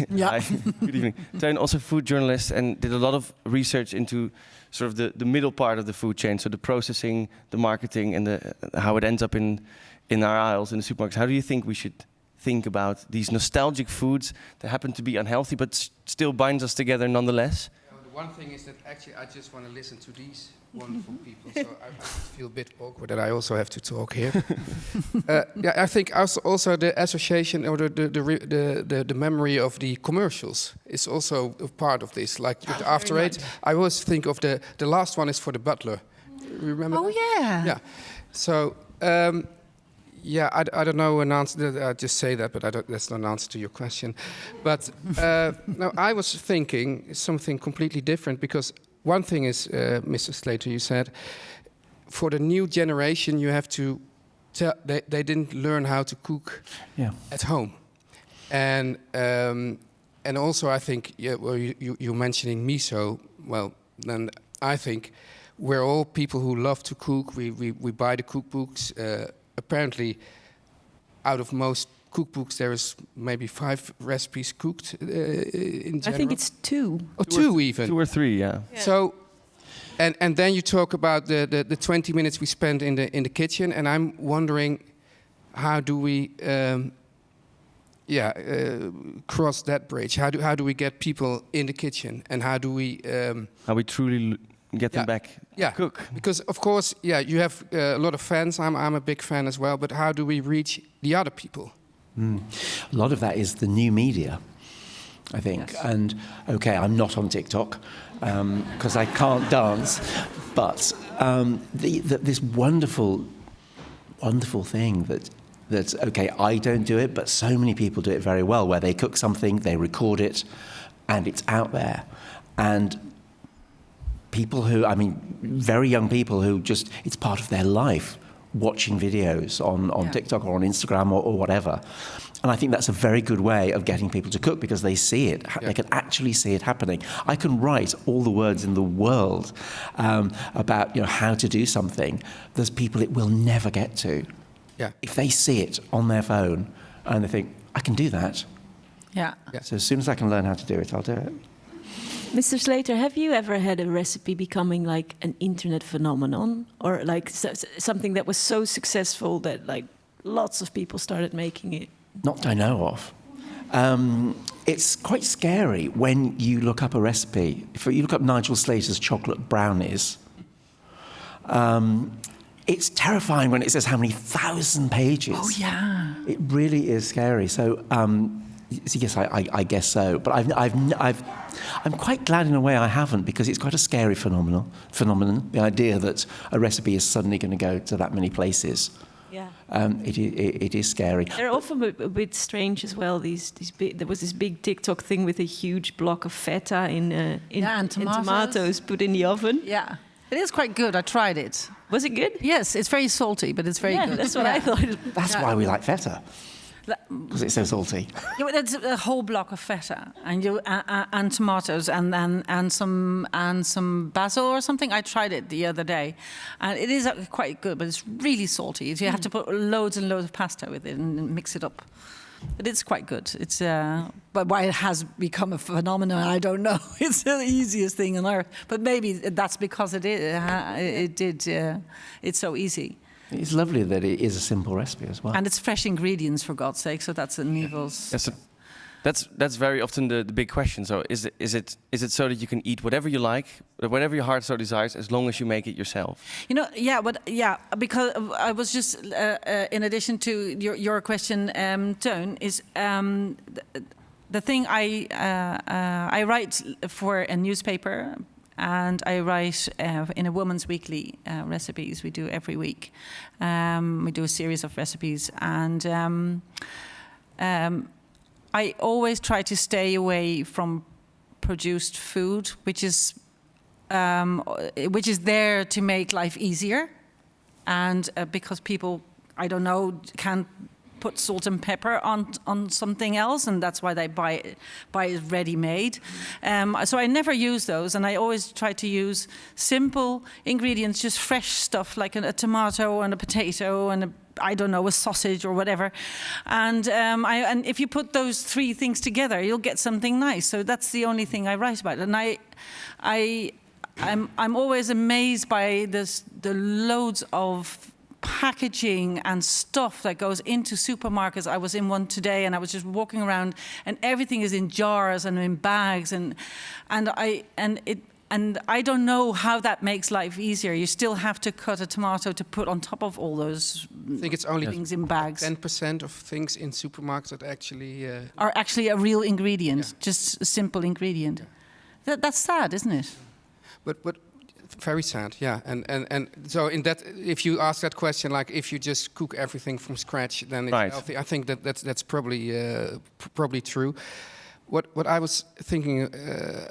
Yeah. good evening. Teun, also food journalist, and did a lot of research into sort of the middle part of the food chain, so the processing, the marketing, and how it ends up in our aisles in the supermarkets. How do you think we should think about these nostalgic foods that happen to be unhealthy but still binds us together nonetheless? The one thing is that actually I just want to listen to these wonderful people, so I feel a bit awkward that I also have to talk here. I think also the association or the memory of the commercials is also a part of this. Like with After Eight, I always think of the last one is for the butler. Remember? Oh that? yeah. Yeah. So. I don't know an answer. I just say that, but that's not an answer to your question. But no, I was thinking something completely different, because one thing is, Mr. Slater, you said, for the new generation, you have to tell they didn't learn how to cook at home, and also I think you're mentioning miso. Well, then I think we're all people who love to cook. We buy the cookbooks. Apparently, out of most cookbooks, there is maybe 5 recipes cooked in general. I think it's 2. Or 2 even. 2 or 3, yeah. So, and then you talk about the 20 minutes we spend in the kitchen, and I'm wondering, how do we cross that bridge? How do we get people in the kitchen, and how do we how we truly get them back cook? Because of course, you have a lot of fans. I'm a big fan as well. But how do we reach the other people? A lot of that is the new media, I think. Yes. And okay, I'm not on TikTok because I can't dance, but this wonderful thing that okay, I don't do it, but so many people do it very well, where they cook something, they record it, and it's out there, and people who, very young people who just, it's part of their life, watching videos on TikTok or on Instagram or whatever. And I think that's a very good way of getting people to cook, because they see it. They can actually see it happening. I can write all the words in the world about how to do something. There's people it will never get to. Yeah. If they see it on their phone and they think, I can do that. Yeah. So as soon as I can learn how to do it, I'll do it. Mr. Slater, have you ever had a recipe becoming like an internet phenomenon, or like something that was so successful that like lots of people started making it? Not that I know of. It's quite scary when you look up a recipe. If you look up Nigel Slater's chocolate brownies, it's terrifying when it says how many 1,000 pages. Oh yeah. It really is scary. So yes, I guess so. But I'm quite glad in a way I haven't, because it's quite a scary phenomenon. The idea that a recipe is suddenly going to go to that many places. Yeah. It is scary. They're often a bit strange as well. There was this big TikTok thing with a huge block of feta in tomatoes put in the oven. Yeah. It is quite good. I tried it. Was it good? Yes, it's very salty, but it's very good. That's what I thought. That's why we like feta. Because it's so salty. Yeah, it's a whole block of feta and tomatoes and some basil or something. I tried it the other day, and it is quite good, but it's really salty. You have to put loads and loads of pasta with it and mix it up. But it's quite good. It's but why it has become a phenomenon, I don't know. It's the easiest thing on earth, but maybe that's because it's so easy. It's lovely that it is a simple recipe as well. And it's fresh ingredients, for God's sake, so that's an evil's... Yes, That's very often the big question. So is it so that you can eat whatever you like, whatever your heart so desires, as long as you make it yourself? You know, yeah, because I was just in addition to your question, Teun, is the thing I write for a newspaper. And I write in a Woman's Weekly recipes we do every week. We do a series of recipes, and I always try to stay away from produced food, which is there to make life easier, and because people, I don't know, can't put salt and pepper on something else, and that's why they buy it ready-made. So I never use those, and I always try to use simple ingredients, just fresh stuff like a tomato and a potato and a sausage or whatever. And if you put those three things together, you'll get something nice. So that's the only thing I write about. And I'm always amazed by the loads of packaging and stuff that goes into supermarkets. I was in one today, and I was just walking around, and everything is in jars and in bags, and I don't know how that makes life easier. You still have to cut a tomato to put on top of all those. I think it's only things in bags. 10% of things in supermarkets that actually are actually a real ingredient, just a simple ingredient. That's sad, isn't it? But very sad, yeah. And so in that, if you ask that question, like if you just cook everything from scratch, then it's healthy. I think that's probably true. What I was thinking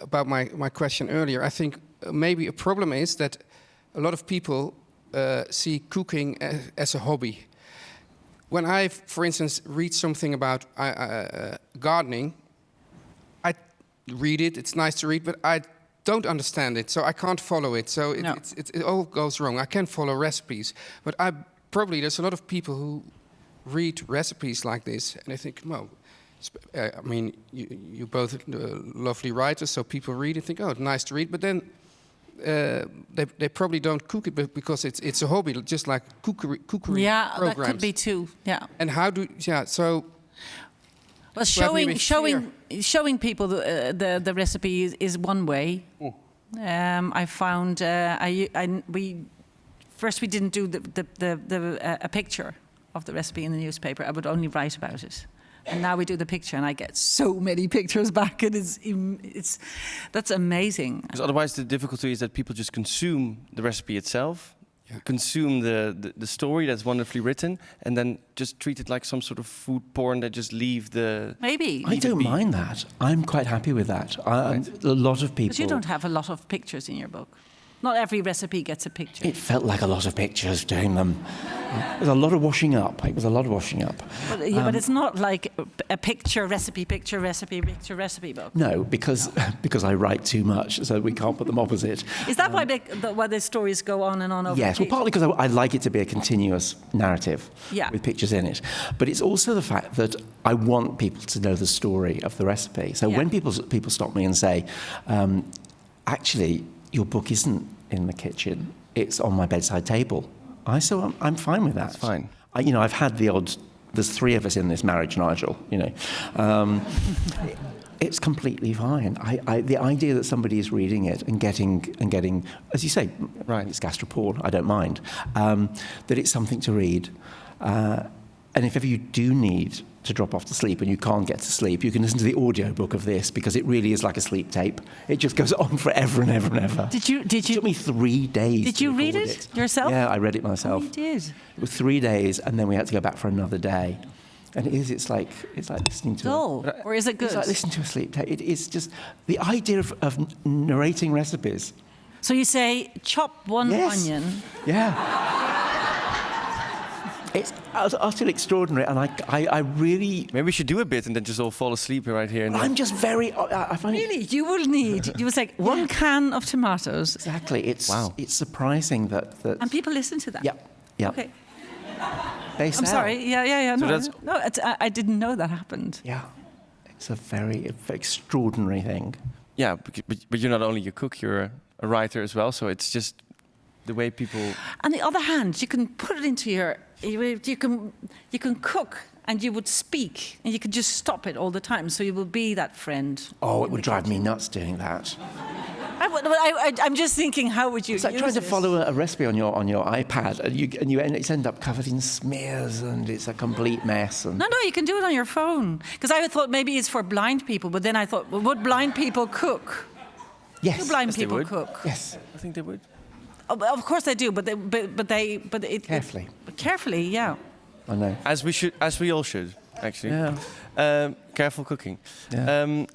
about my question earlier, I think maybe a problem is that a lot of people see cooking as a hobby. When I, for instance, read something about gardening, I read it. It's nice to read, but I don't understand it, so I can't follow it. So it all goes wrong. I can follow recipes, but there's a lot of people who read recipes like this, and I think, well, I mean, you both lovely writers, so people read it, think, oh, nice to read, but then they probably don't cook it because it's a hobby, just like cookery programs. Yeah, that could be too. Yeah. And so. Well, showing people the recipe is one way. I found we didn't do a picture of the recipe in the newspaper. I would only write about it, and now we do the picture, and I get so many pictures back. That's amazing. Because otherwise, the difficulty is that people just consume the recipe itself. Yeah. Consume the story that's wonderfully written, and then just treat it like some sort of food porn that just leave the... Maybe. I don't mind that. I'm quite happy with that. A lot of people... But you don't have a lot of pictures in your book. Not every recipe gets a picture. It felt like a lot of pictures doing them. There's a lot of washing up. It was a lot of washing up. But it's not like a picture recipe book. No, because I write too much, so we can't put them opposite. Is that why the stories go on and on over? Yes, well, partly because I like it to be a continuous narrative with pictures in it. But it's also the fact that I want people to know the story of the recipe. So when people stop me and say, actually, your book isn't in the kitchen, it's on my bedside table. I'm fine with that. That's fine. I've had the odd... There's three of us in this marriage, Nigel, it's completely fine. The idea that somebody is reading it and getting, as you say, it's gastroporn, I don't mind, that it's something to read. And if ever you do need to drop off to sleep and you can't get to sleep, you can listen to the audiobook of this, because it really is like a sleep tape. It just goes on forever and ever and ever. It took me 3 days. Did you read it yourself? Yeah, I read it myself. Oh, you did? It was 3 days, and then we had to go back for another day. And it's like listening to... Dull, or is it good? It's like listening to a sleep tape. It's just the idea of narrating recipes. So you say, chop one onion. Yeah. It's utterly extraordinary, and I really... Maybe we should do a bit and then just all fall asleep right here. I'm just very... I find really? You will take one can of tomatoes. Exactly. It's surprising that... And people listen to that? Yeah. Okay. I'm sorry. Yeah. No, I didn't know that happened. Yeah. It's a very extraordinary thing. Yeah, but you're not only a cook, you're a writer as well, so it's just the way people... On the other hand, you can put it into your... You can cook and you would speak, and you could just stop it all the time, so you will be that friend. Oh, it would drive me nuts doing that. I'm just thinking, how would you It's like use trying to this? follow a recipe on your iPad, and you end up covered in smears, and it's a complete mess. And No, you can do it on your phone. Because I thought maybe it's for blind people, but then I thought, well, would blind people cook? yes, Do blind Yes, they people would. cook? yes, I think they would. Oh, of course they do, but carefully. carefully, yeah. I know. As we all should, actually. Yeah. Careful cooking. Yeah.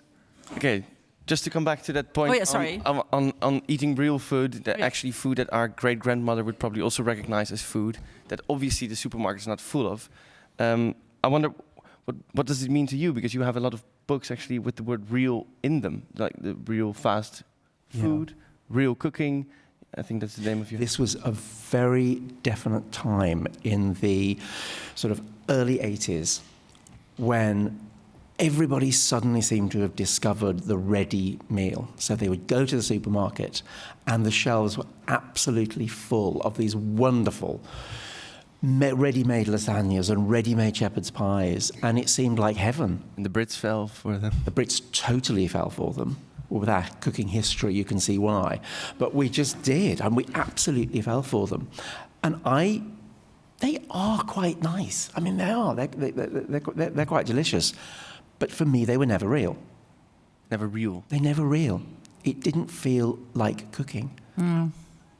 Okay, just to come back to that point. Oh, yeah, sorry. On eating real food, that Yeah. actually food that our great grandmother would probably also recognize as food, that obviously the supermarket is not full of. I wonder, what does it mean to you? Because you have a lot of books actually with the word "real" in them, like the real fast food, real cooking. I think that's the name of your. This was a very definite time in the sort of early 80s when everybody suddenly seemed to have discovered the ready meal. So they would go to the supermarket and the shelves were absolutely full of these wonderful ready-made lasagnas and ready-made shepherd's pies, and it seemed like heaven. And the Brits fell for them. The Brits totally fell for them. Well, with our cooking history, you can see why. But we just did, and we absolutely fell for them. And they are quite nice. I mean, they are. They're quite delicious. But for me, they were never real. Never real. They're never real. It didn't feel like cooking.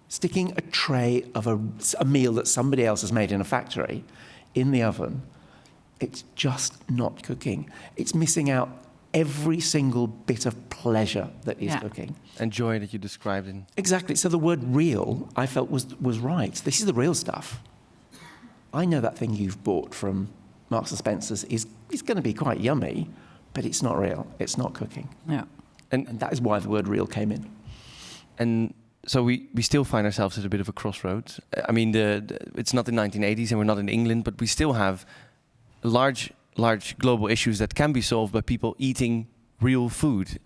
Sticking a tray of a meal that somebody else has made in a factory in the oven, it's just not cooking. It's missing out every single bit of pleasure that is cooking. And joy that you described in. Exactly. So the word real, I felt, was right. This is the real stuff. I know that thing you've bought from Marks and Spencer's is going to be quite yummy, but it's not real. It's not cooking. Yeah. And that is why the word real came in. And so we still find ourselves at a bit of a crossroads. I mean, it's not the 1980s and we're not in England, but we still have large global issues that can be solved by people eating real food.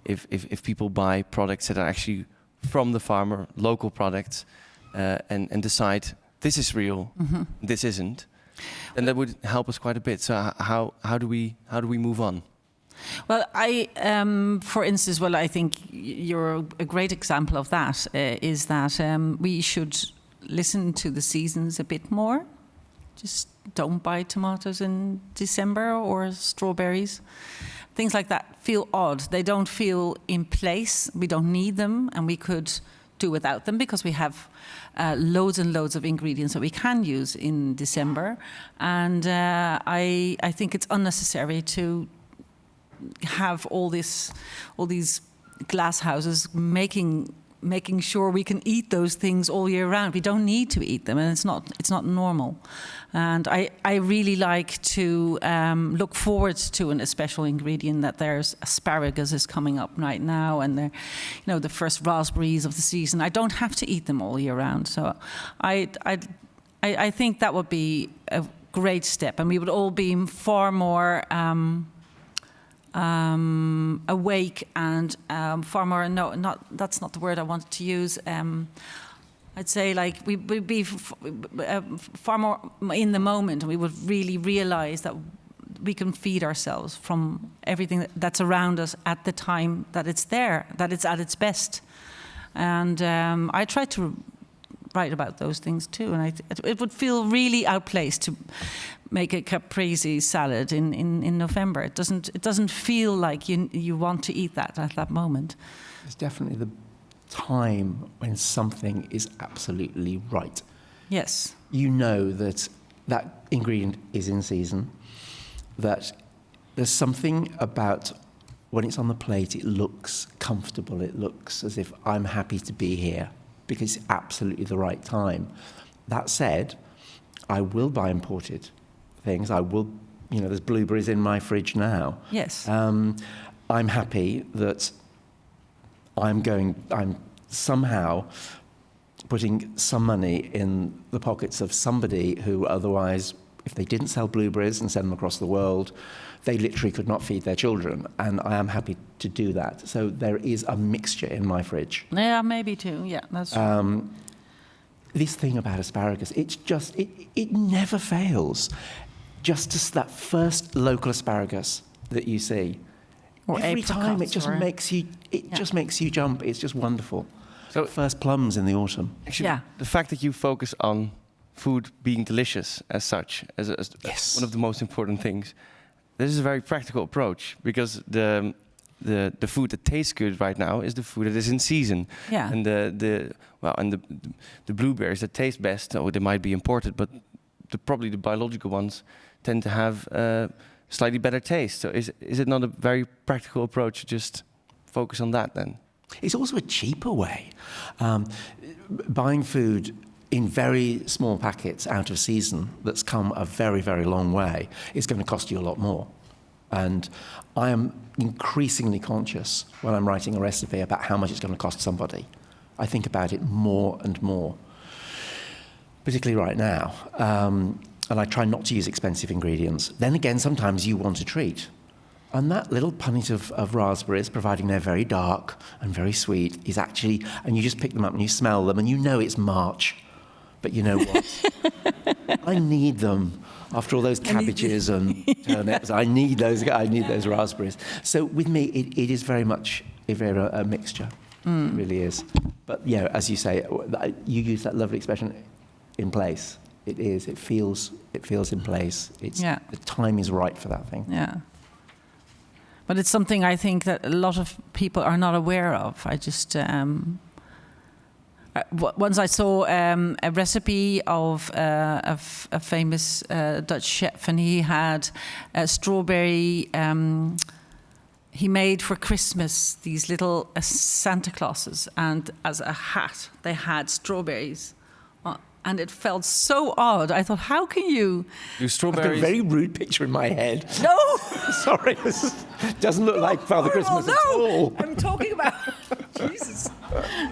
If people buy products that are actually from the farmer, local products, and decide this is real, this isn't, then that would help us quite a bit. So how do we move on? Well, for instance, I think you're a great example of that, is that we should listen to the seasons a bit more. Just don't buy tomatoes in December or strawberries. Things like that feel odd. They don't feel in place. We don't need them, and we could do without them because we have loads and loads of ingredients that we can use in December. And I think it's unnecessary to have all these glass houses making sure we can eat those things all year round. We don't need to eat them, and it's not normal. And I really like to look forward to a special ingredient that there's asparagus is coming up right now, and the first raspberries of the season. I don't have to eat them all year round, so I think that would be a great step, and we would all be far more awake and far more. No, that's not the word I wanted to use. I'd say like we'd be far more in the moment, and we would really realize that we can feed ourselves from everything that's around us at the time that it's there, that it's at its best. And I try to write about those things too, and it would feel really outplaced to make a caprese salad in November. It doesn't feel like you want to eat that at that moment. It's definitely the time when something is absolutely right. Yes. You know that ingredient is in season, that there's something about when it's on the plate, it looks comfortable, it looks as if I'm happy to be here because it's absolutely the right time. That said, I will buy imported things. I will, there's blueberries in my fridge now. Yes. I'm happy that I'm somehow putting some money in the pockets of somebody who otherwise, if they didn't sell blueberries and send them across the world, they literally could not feed their children, and I am happy to do that. So there is a mixture in my fridge. Yeah, maybe too. Yeah, that's true. This thing about asparagus, it's just, it never fails. just that first local asparagus that you see. Or Every time it just makes you jump. It's just wonderful. So first plums in the autumn. Actually, the fact that you focus on food being delicious as such, as one of the most important things, this is a very practical approach, because the food that tastes good right now is the food that is in season. Yeah. And the blueberries that taste best, they might be imported, but probably the biological ones tend to have slightly better taste. So is it not a very practical approach to just focus on that then? It's also a cheaper way. Buying food in very small packets out of season that's come a very, very long way is going to cost you a lot more. And I am increasingly conscious when I'm writing a recipe about how much it's going to cost somebody. I think about it more and more, particularly right now. And I try not to use expensive ingredients. Then again, sometimes you want a treat. And that little punnet of raspberries, providing they're very dark and very sweet, is actually, and you just pick them up and you smell them and you know it's March. But you know what? I need them. After all those cabbages and turnips, I need those raspberries. So with me, it is very much a mixture. It really is. But yeah, as you say, you use that lovely expression, in place. It is. It feels in place. The time is right for that thing. Yeah. But it's something I think that a lot of people are not aware of. I just once I saw a recipe of a famous Dutch chef, and he had a strawberry. He made for Christmas these little Santa Clauses, and as a hat they had strawberries. And it felt so odd. I thought, how can you do strawberries? I've got a very rude picture in my head. No! Sorry, this doesn't look like Father Christmas at all. I'm talking about... Jesus.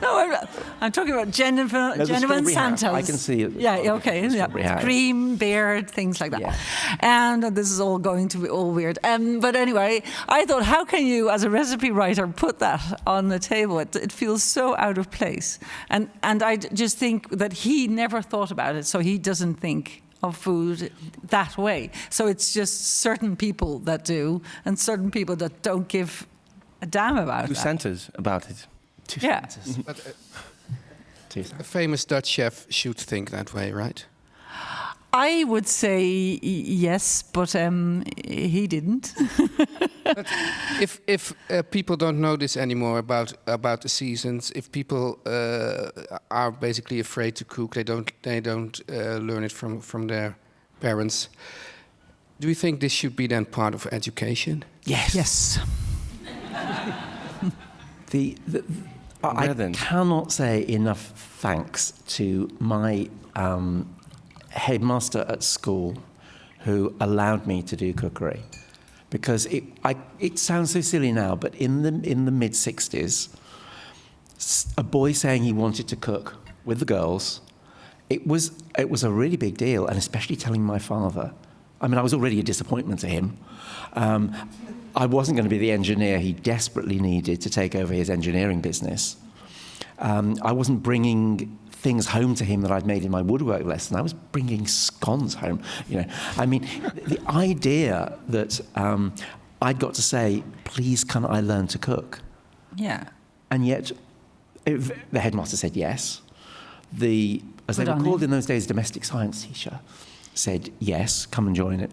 No, I'm talking about genuine Santas. I can see it. Yeah, okay. Yeah. Cream, beard, things like that. Yeah. And this is all going to be all weird. But anyway, I thought, how can you, as a recipe writer, put that on the table? It feels so out of place. And I just think that he never thought about it, so he doesn't think of food that way. So it's just certain people that do, and certain people that don't give a damn about it. Two Santas about it. Two Santas. But a famous Dutch chef should think that way, right? I would say yes, but he didn't. But if people don't know this anymore about the seasons, if people are basically afraid to cook, they don't learn it from their parents. Do you think this should be then part of education? Yes. Yes. I cannot say enough thanks to my headmaster at school, who allowed me to do cookery, because it sounds so silly now, but in the mid-60s, a boy saying he wanted to cook with the girls, it was a really big deal, and especially telling my father. I mean, I was already a disappointment to him. I wasn't going to be the engineer he desperately needed to take over his engineering business. I wasn't bringing things home to him that I'd made in my woodwork lesson. I was bringing scones home. I mean, the idea that I'd got to say, "Please, can I learn to cook?" Yeah. And yet, the headmaster said yes. As they were called in those days, domestic science teacher said yes, come and join it.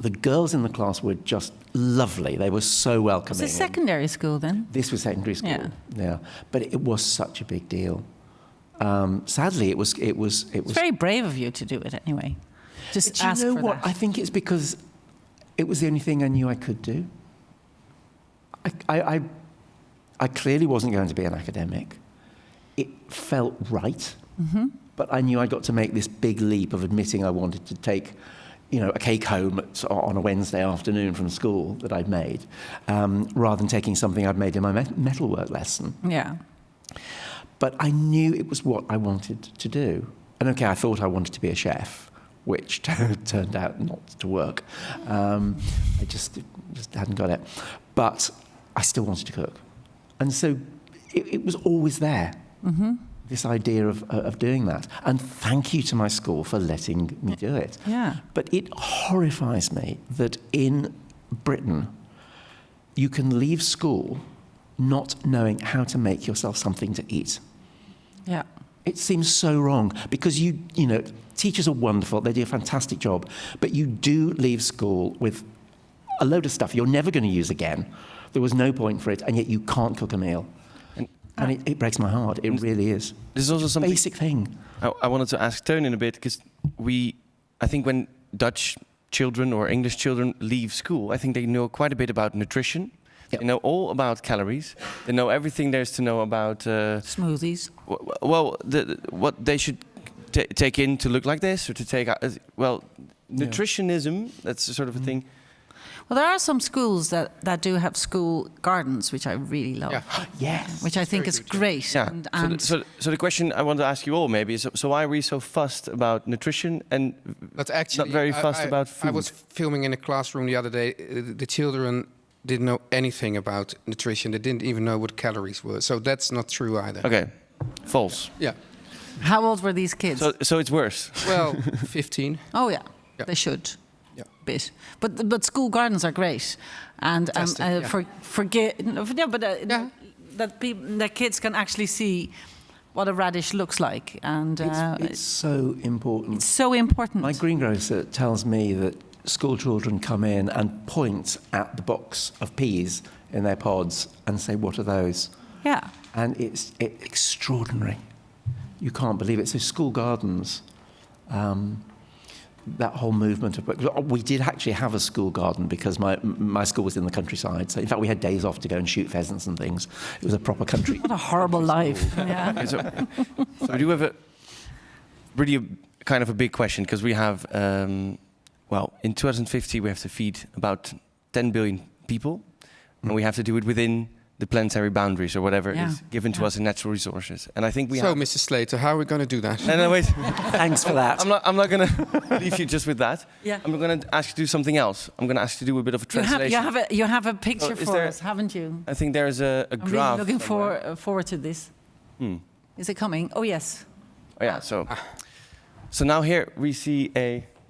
The girls in the class were just lovely. They were so welcoming. Was it secondary school then? This was secondary school. Yeah. But it was such a big deal. Sadly, it was. It's very brave of you to do it anyway. Just ask for that. You know what? I think it's because it was the only thing I knew I could do. I clearly wasn't going to be an academic. It felt right, but I knew I got to make this big leap of admitting I wanted to take, a cake home on a Wednesday afternoon from school that I'd made, rather than taking something I'd made in my metalwork lesson. Yeah. But I knew it was what I wanted to do. And okay, I thought I wanted to be a chef, which turned out not to work. I just hadn't got it. But I still wanted to cook. And so it was always there. this idea of doing that. And thank you to my school for letting me do it. Yeah. But it horrifies me that in Britain, you can leave school not knowing how to make yourself something to eat. Yeah. It seems so wrong because you know, teachers are wonderful, they do a fantastic job, but you do leave school with a load of stuff you're never going to use again. There was no point for it, and yet you can't cook a meal. And it breaks my heart. It really is. This is also something basic thing. I wanted to ask Teun in a bit, because I think when Dutch children or English children leave school, I think they know quite a bit about nutrition. Yep. They know all about calories. They know everything there is to know about smoothies. Well, what they should take in to look like this, or to take out. Well, nutritionism. That's sort of a thing. Well, there are some schools that do have school gardens, which I really love. Yes. Which I think is great. Yeah. And so the question I want to ask you all maybe is: so why are we so fussed about nutrition and But actually, not very fussed about food? I was filming in a classroom the other day. The children didn't know anything about nutrition. They didn't even know what calories were. So that's not true either. Okay, false. Yeah. how old were these kids? So it's worse. Well, 15. Oh yeah, Yeah. they should. Yeah. Bit, but school gardens are great, and Fantastic, yeah. that kids can actually see what a radish looks like, and It's so important. it's so important. My greengrocer tells me that school children come in and point at the box of peas in their pods and say, "What are those?" Yeah, And it's extraordinary. You can't believe it. So school gardens, that whole movement of... We did actually have a school garden because my school was in the countryside. So in fact, we had days off to go and shoot pheasants and things. It was a proper country. what a horrible life. Yeah. Okay, so we do have kind of a big question, because we have, in 2050 we have to feed about 10 billion people, and we have to do it within the planetary boundaries or whatever is given to us in natural resources. And I think we have... Mrs. Slater, how are we going to do that? No, wait. Thanks for that. I'm not going to leave you just with that. Yeah. I'm going to ask you to do something else. I'm going to ask you to do a bit of a translation. You have a picture Oh, is for there- us, haven't you? I think there is a I'm graph. really looking somewhere. forward to this. Is it coming? Oh yes. Oh yeah. So now here we see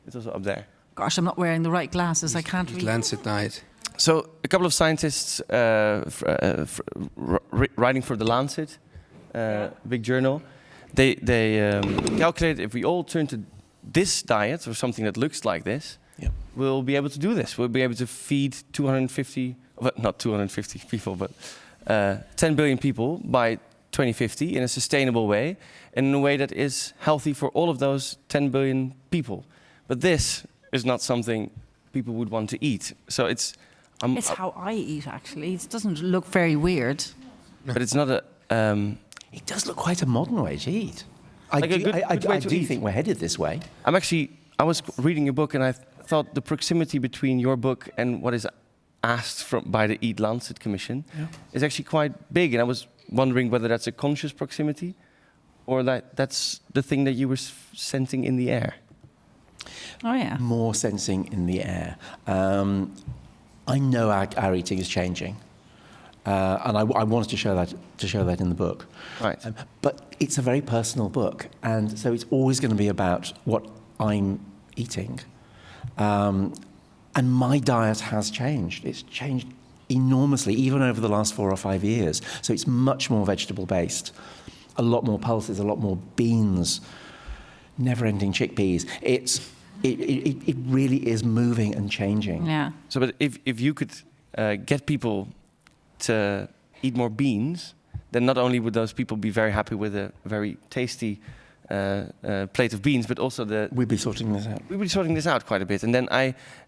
it's also up there. Gosh, I'm not wearing the right glasses. I can't read. Lancet diet. So a couple of scientists writing for the Lancet, big journal, they calculated if we all turn to this diet or something that looks like this, we'll be able to do this. We'll be able to feed not 250 people, but 10 billion people by 2050 in a sustainable way, and in a way that is healthy for all of those 10 billion people. But this is not something people would want to eat. So it's how I eat, actually. It doesn't look very weird. but it's not a. It does look quite a modern way to eat. I Like a good way do to eat. think we're headed this way. I was reading your book, and I thought the proximity between your book and what is asked by the Eat Lancet Commission is actually quite big. And I was wondering whether that's a conscious proximity, or that's the thing that you were sensing in the air. Oh yeah. More sensing in the air. I know our eating is changing, and I wanted to show that in the book. Right. But it's a very personal book, and so it's always going to be about what I'm eating. And my diet has changed. It's changed enormously, even over the last 4 or 5 years. So it's much more vegetable-based, a lot more pulses, a lot more beans, never-ending chickpeas. It really is moving and changing. Yeah. So, but if you could get people to eat more beans, then not only would those people be very happy with a very tasty plate of beans, but also We'd be sorting this out. we'll be sorting this out quite a bit. And then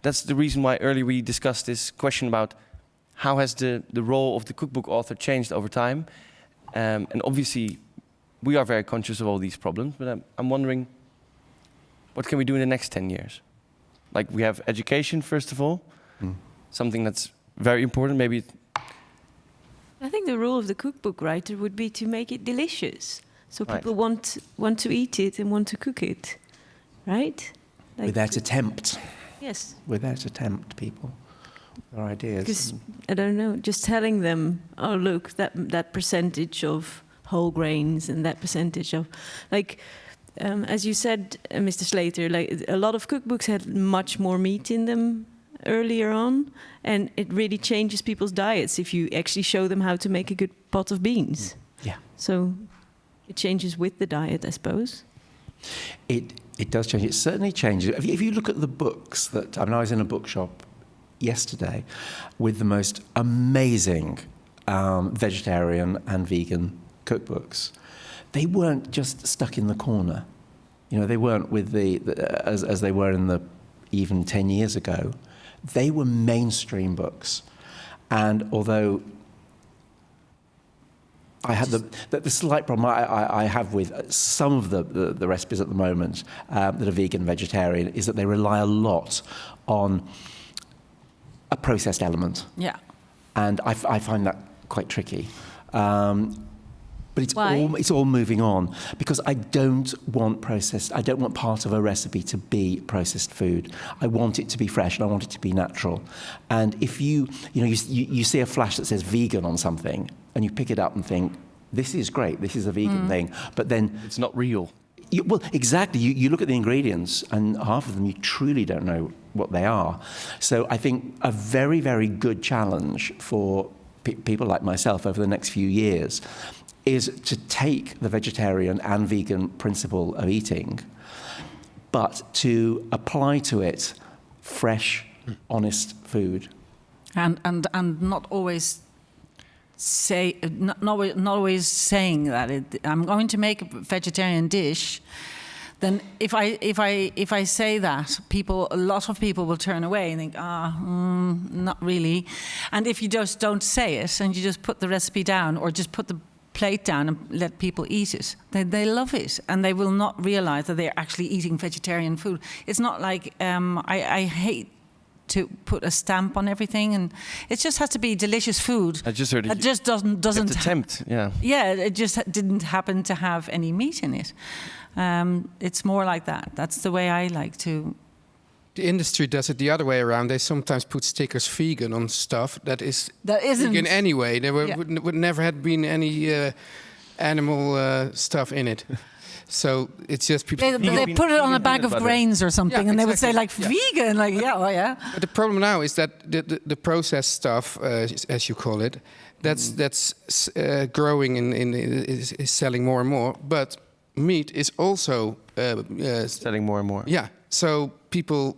that's the reason why earlier we discussed this question about how has the role of the cookbook author changed over time. And obviously, we are very conscious of all these problems, but I'm wondering, what can we do in the next 10 years? Like, we have education, first of all, something that's very important. Maybe I think the role of the cookbook writer would be to make it delicious, so Right. people want to eat it and want to cook it, right? Like, Without attempt. yes, Without attempt, people. Their ideas. because I don't know, just telling them, oh look, that percentage of whole grains and that percentage of, like, as you said, Mr. Slater, like a lot of cookbooks had much more meat in them earlier on, and it really changes people's diets if you actually show them how to make a good pot of beans. Yeah. So it changes with the diet, I suppose. It does change. It certainly changes. If you look at the books that, I mean, I was in a bookshop yesterday with the most amazing vegetarian and vegan cookbooks. They weren't just stuck in the corner. You know, they weren't with as they were in the even 10 years ago. They were mainstream books. And although I had the slight problem I have with some of the recipes at the moment that are vegan, vegetarian, is that they rely a lot on a processed element. Yeah. And I find that quite tricky. But it's all moving on, because I don't want part of a recipe to be processed food. I want it to be fresh, and I want it to be natural. And if you see a flash that says vegan on something, and you pick it up and think, this is great, this is a vegan thing, but then It's not real. well, exactly. You look at the ingredients, and half of them you truly don't know what they are. So I think a very, very good challenge for people like myself over the next few years is to take the vegetarian and vegan principle of eating, but to apply to it fresh, honest food. And not always not always saying that I'm going to make a vegetarian dish. Then if I say that, a lot of people will turn away and think, not really. And if you just don't say it and you just put the recipe down, or just put the plate down and let people eat it, they love it, and they will not realize that they're actually eating vegetarian food. It's not like I hate to put a stamp on everything, and it just has to be delicious food. I just heard it just doesn't attempt. Yeah. Yeah, it just didn't happen to have any meat in it. It's more like that. That's the way I like to. The industry does it the other way around. They sometimes put stickers vegan on stuff that isn't vegan anyway. There would never have been any animal stuff in it. So it's just people. They put it on a bag of grains or something, and they would say like vegan, like yeah. But the problem now is that the processed stuff, as you call it, that's growing is selling more and more. But meat is also selling more and more. Yeah. So people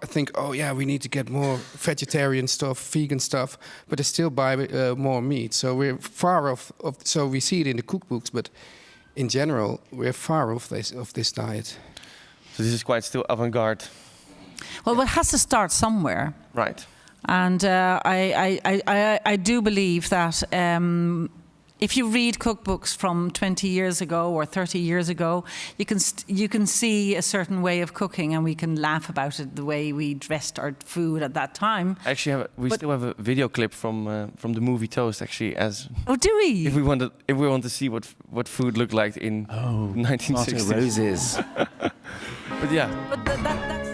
think, oh yeah, we need to get more vegetarian stuff, vegan stuff, but they still buy more meat. So we're far off. So we see it in the cookbooks, but in general, we're far off this diet. So this is quite still avant-garde. Well, it has to start somewhere, right? And I do believe that if you read cookbooks from 20 years ago or 30 years ago, you can see a certain way of cooking, and we can laugh about it, the way we dressed our food at that time. Actually, we still have a video clip from the movie Toast. Actually, do we? If we want to see what food looked like in 1960s. Tomato roses. But yeah. But that's.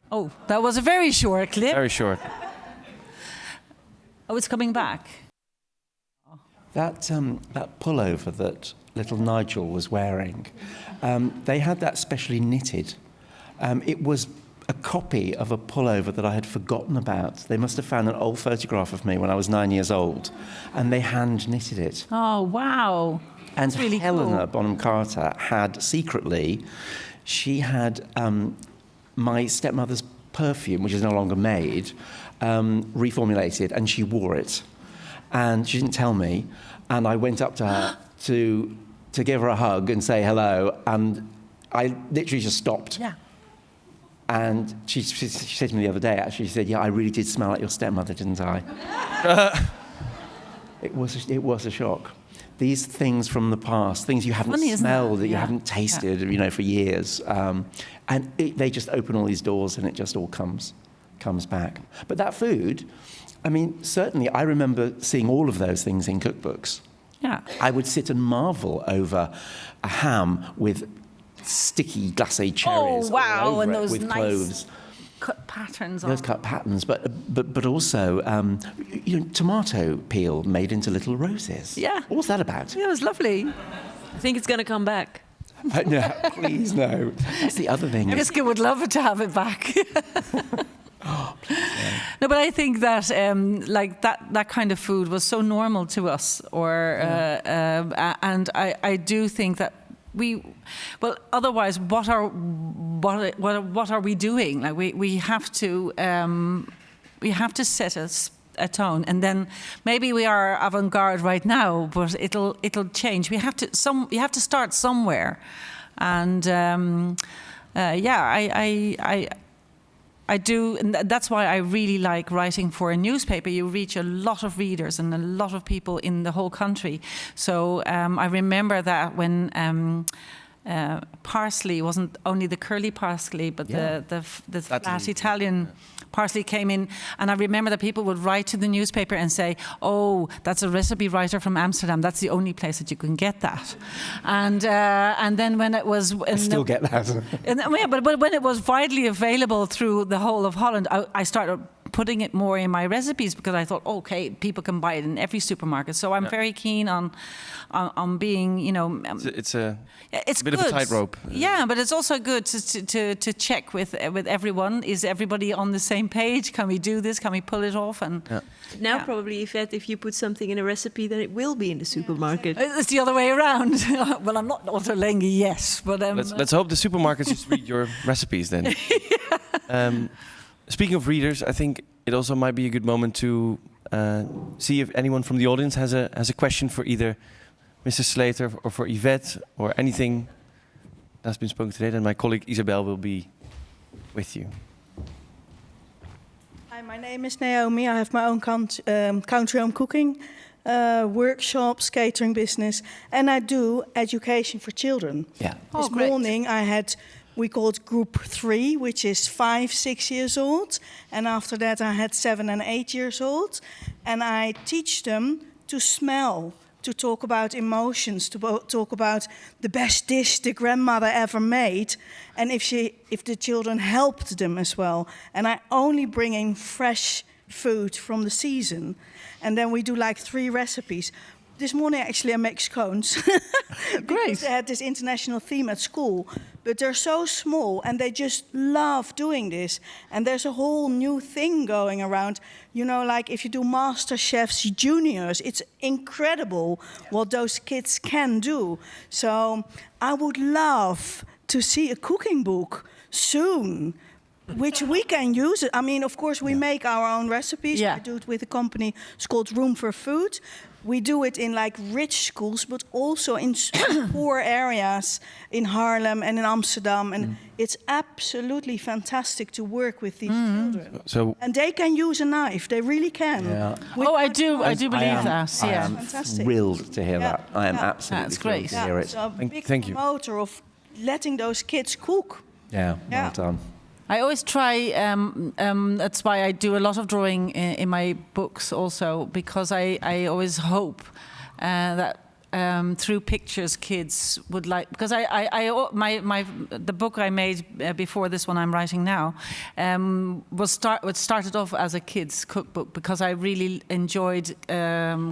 Oh, that was a very short clip. Very short. Oh, it's coming back. That pullover that little Nigel was wearing, they had that specially knitted. It was a copy of a pullover that I had forgotten about. They must have found an old photograph of me when I was 9 years old, and they hand knitted it. Oh, wow. And really Helena cool. Bonham Carter had secretly, she had my stepmother's perfume, which is no longer made, reformulated, and she wore it. And she didn't tell me, and I went up to her to give her a hug and say hello, and I literally just stopped. Yeah. And she said to me the other day, actually, she said, yeah, I really did smell like your stepmother, didn't I? It was a shock. These things from the past, things you haven't smelled, that you haven't tasted, for years, and they just open all these doors, and it just all comes back. But that food, I mean, certainly I remember seeing all of those things in cookbooks. Yeah. I would sit and marvel over a ham with sticky glacé cherries. Oh, wow, all over and it those with nice cloves. cut patterns. Those cut patterns, but also tomato peel made into little roses. Yeah. What was that about? Yeah, it was lovely. I think it's going to come back. No, please no. That's the other thing. Biscuit would love it to have it back. Oh, please, no. No, but I think that that kind of food was so normal to us, and I do think that otherwise, what are we doing? Like we have to set a tone, and then maybe we are avant-garde right now, but it'll change. You have to start somewhere, and I do, and that's why I really like writing for a newspaper. You reach a lot of readers and a lot of people in the whole country. So I remember that when parsley wasn't only the curly parsley, but the flat Italian parsley came in, and I remember that people would write to the newspaper and say, "Oh, that's a recipe writer from Amsterdam. That's the only place that you can get that." And then when it was, I still get that. but when it was widely available through the whole of Holland, I started putting it more in my recipes, because I thought, okay, people can buy it in every supermarket. So I'm very keen on being, It's a it's bit good. of a tightrope. Yeah, but it's also good to check with everyone. Is everybody on the same page? Can we do this? Can we pull it off? And Now probably, Yvette, if you put something in a recipe, then it will be in the supermarket. It's the other way around. Well, I'm not Otterlengi, yes, but Let's hope the supermarkets just read your recipes then. Speaking of readers, I think it also might be a good moment to see if anyone from the audience has a question for either Mr. Slater or for Yvette, or anything that's been spoken today. Then my colleague Isabel will be with you. Hi, my name is Naomi. I have my own country home cooking workshops, catering business, and I do education for children. Yeah. This morning we called group 3, which is 5, 6 years old. And after that I had 7 and 8 years old. And I teach them to smell, to talk about emotions, to talk about the best dish the grandmother ever made. And if the children helped them as well. And I only bring in fresh food from the season. And then we do like 3 recipes. This morning, actually, I make scones. Great. They had this international theme at school. But they're so small, and they just love doing this. And there's a whole new thing going around. Like if you do Master Chefs Juniors, it's incredible what those kids can do. So I would love to see a cooking book soon, which we can use. I mean, of course, we make our own recipes. Yeah. We do it with a company. It's called Room for Food. We do it in like rich schools, but also in poor areas in Haarlem and in Amsterdam. And it's absolutely fantastic to work with these children. And they can use a knife. They really can. Yeah. I do believe that. I Yeah. am Fantastic. thrilled to hear that. I am absolutely That's thrilled great. to hear it. So a big Thank you. promoter of letting those kids cook. Yeah, well done. I always try, that's why I do a lot of drawing in my books also, because I always hope that through pictures kids would like, because the book I made before this one I'm writing now started off as a kid's cookbook, because I really enjoyed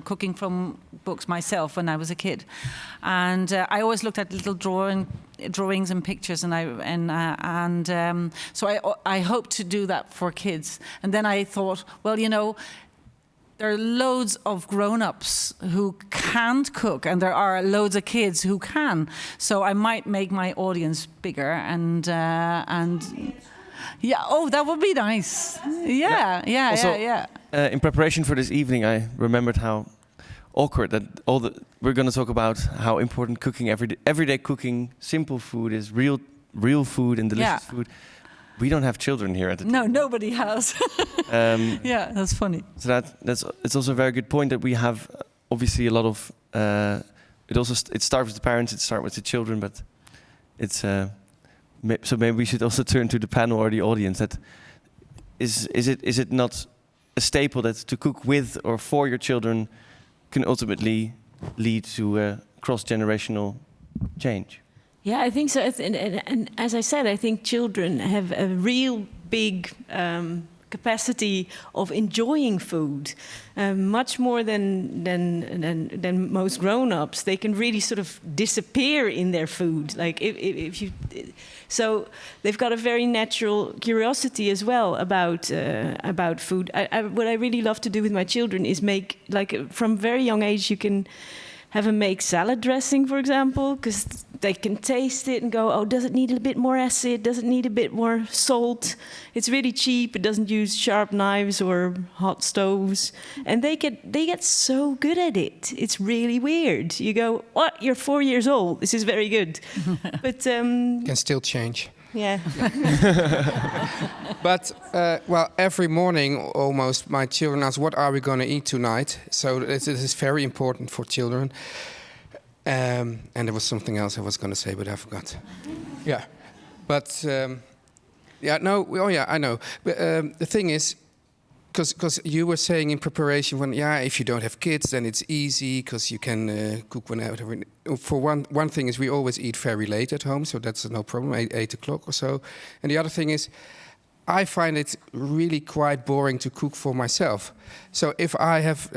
cooking from books myself when I was a kid, and I always looked at little drawings and pictures, and so I hope to do that for kids. And then I thought, well, there are loads of grown-ups who can't cook, and there are loads of kids who can. So I might make my audience bigger, and yeah. Oh, that would be nice. Yeah. Also, yeah. In preparation for this evening, I remembered how awkward that we're going to talk about how important cooking, everyday cooking, simple food is, real food and delicious food. We don't have children here at the No, nobody has. Yeah, that's funny. So it's also a very good point that we have obviously a lot of. It starts with the parents, it starts with the children, but it's so maybe we should also turn to the panel or the audience. That is it not a staple that to cook with or for your children can ultimately lead to a cross-generational change? Yeah, I think so. And as I said, I think children have a real big capacity of enjoying food, much more than most grown-ups. They can really sort of disappear in their food. Like if you, so they've got a very natural curiosity as well about food. What I really love to do with my children is make, like, from very young age, you can have them make salad dressing, for example, because they can taste it and go, oh, does it need a bit more acid? Does it need a bit more salt? It's really cheap. It doesn't use sharp knives or hot stoves. And they get so good at it. It's really weird. You go, what? You're 4 years old. This is very good. But Can still change. yeah. But, well, every morning almost my children ask, what are we going to eat tonight? So this is very important for children. And there was something else I was going to say, but I forgot. Yeah. But, yeah, no, oh yeah, I know. But the thing is, because you were saying in preparation, when if you don't have kids, then it's easy because you can cook whenever. For one thing is we always eat very late at home, so that's no problem, 8 o'clock or so. And the other thing is, I find it really quite boring to cook for myself. So if I have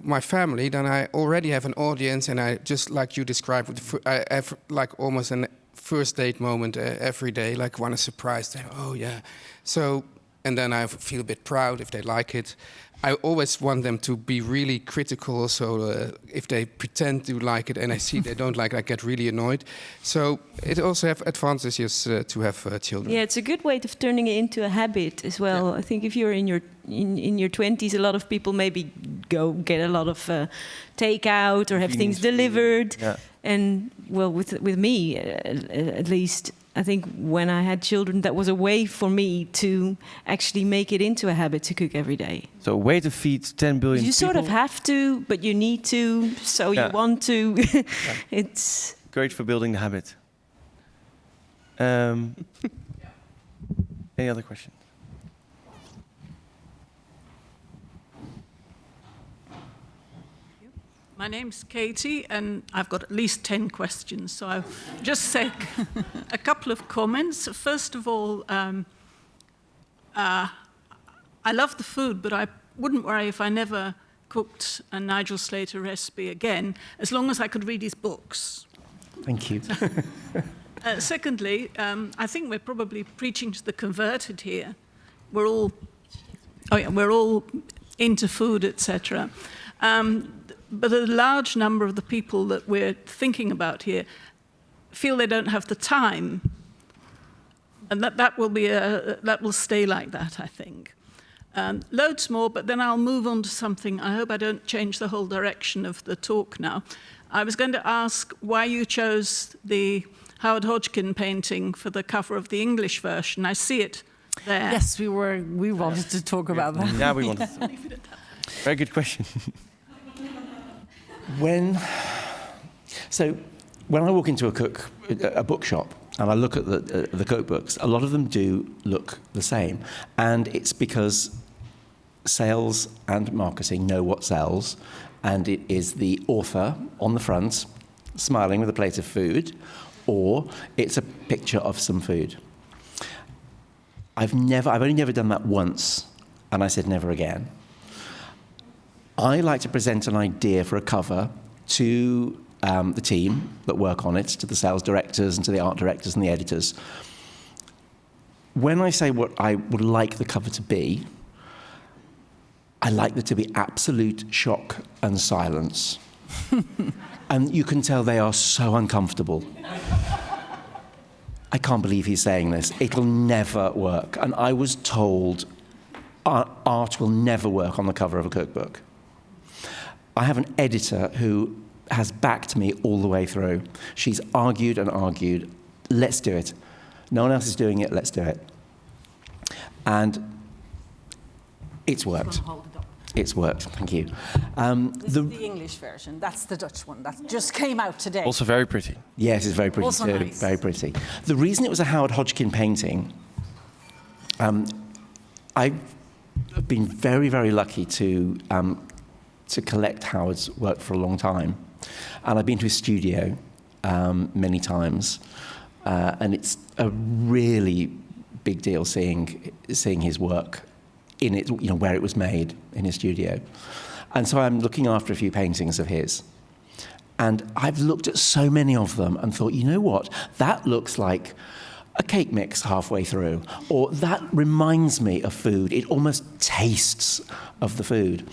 my family, then I already have an audience, and I just like you described, I have like almost a first date moment every day, like want to surprise them. Oh yeah, so. And then I feel a bit proud if they like it. I always want them to be really critical. So if they pretend to like it and I see they don't like it, I get really annoyed. So it also have advantages to have children. Yeah, it's a good way of turning it into a habit as well. Yeah. I think if you're in your 20s, a lot of people maybe go get a lot of takeout or have things delivered. Yeah. And well, with me at least, I think when I had children, that was a way for me to actually make it into a habit to cook every day. So a way to feed 10 billion you people. Sort of have to, but you need to, so you want to. It's great for building the habit. Any other questions? My name's Katie, and I've got at least 10 questions, so I'll just say a couple of comments. First of all, I love the food, but I wouldn't worry if I never cooked a Nigel Slater recipe again, as long as I could read his books. Thank you. Secondly, I think we're probably preaching to the converted here. We're all into food, etc. But a large number of the people that we're thinking about here feel they don't have the time, and that will stay like that, I think. Loads more, but then I'll move on to something. I hope I don't change the whole direction of the talk now. I was going to ask why you chose the Howard Hodgkin painting for the cover of the English version. I see it there. Yes, we wanted to talk about that. Yeah, we wanted to. Very good question. When I walk into a bookshop and I look at the cookbooks, a lot of them do look the same, and it's because sales and marketing know what sells, and it is the author on the front smiling with a plate of food, or it's a picture of some food. I've only never done that once, and I said never again. I like to present an idea for a cover to the team that work on it, to the sales directors and to the art directors and the editors. When I say what I would like the cover to be, I like there to be absolute shock and silence. And you can tell they are so uncomfortable. I can't believe he's saying this. It'll never work. And I was told art will never work on the cover of a cookbook. I have an editor who has backed me all the way through. She's argued and argued. Let's do it. No one else is doing it. Let's do it. And it's worked. It's worked. Thank you. This is the English version. That's the Dutch one. That just came out today. Also very pretty. Yes, it's very pretty also too. Nice. Very pretty. The reason it was a Howard Hodgkin painting, I've been very, very lucky to collect Howard's work for a long time. And I've been to his studio many times. And it's a really big deal seeing his work in it, where it was made in his studio. And so I'm looking after a few paintings of his. And I've looked at so many of them and thought, you know what, that looks like a cake mix halfway through, or that reminds me of food. It almost tastes of the food.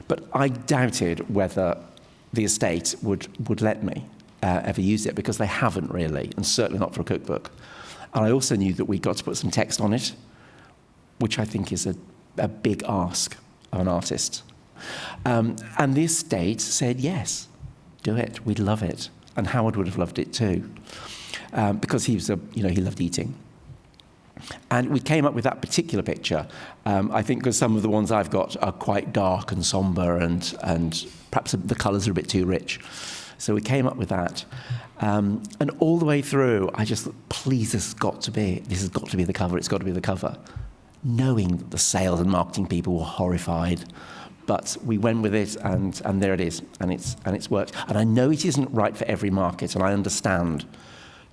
But I doubted whether the estate would let me ever use it, because they haven't really, and certainly not for a cookbook. And I also knew that we got to put some text on it, which I think is a big ask of an artist. And the estate said, yes, do it, we'd love it. And Howard would have loved it too. Because he loved eating. And we came up with that particular picture, I think because some of the ones I've got are quite dark and somber and perhaps the colours are a bit too rich. So we came up with that. And all the way through, I just thought, please, this has got to be the cover, it's got to be the cover. Knowing that the sales and marketing people were horrified. But we went with it, and there it is, and it's worked. And I know it isn't right for every market, and I understand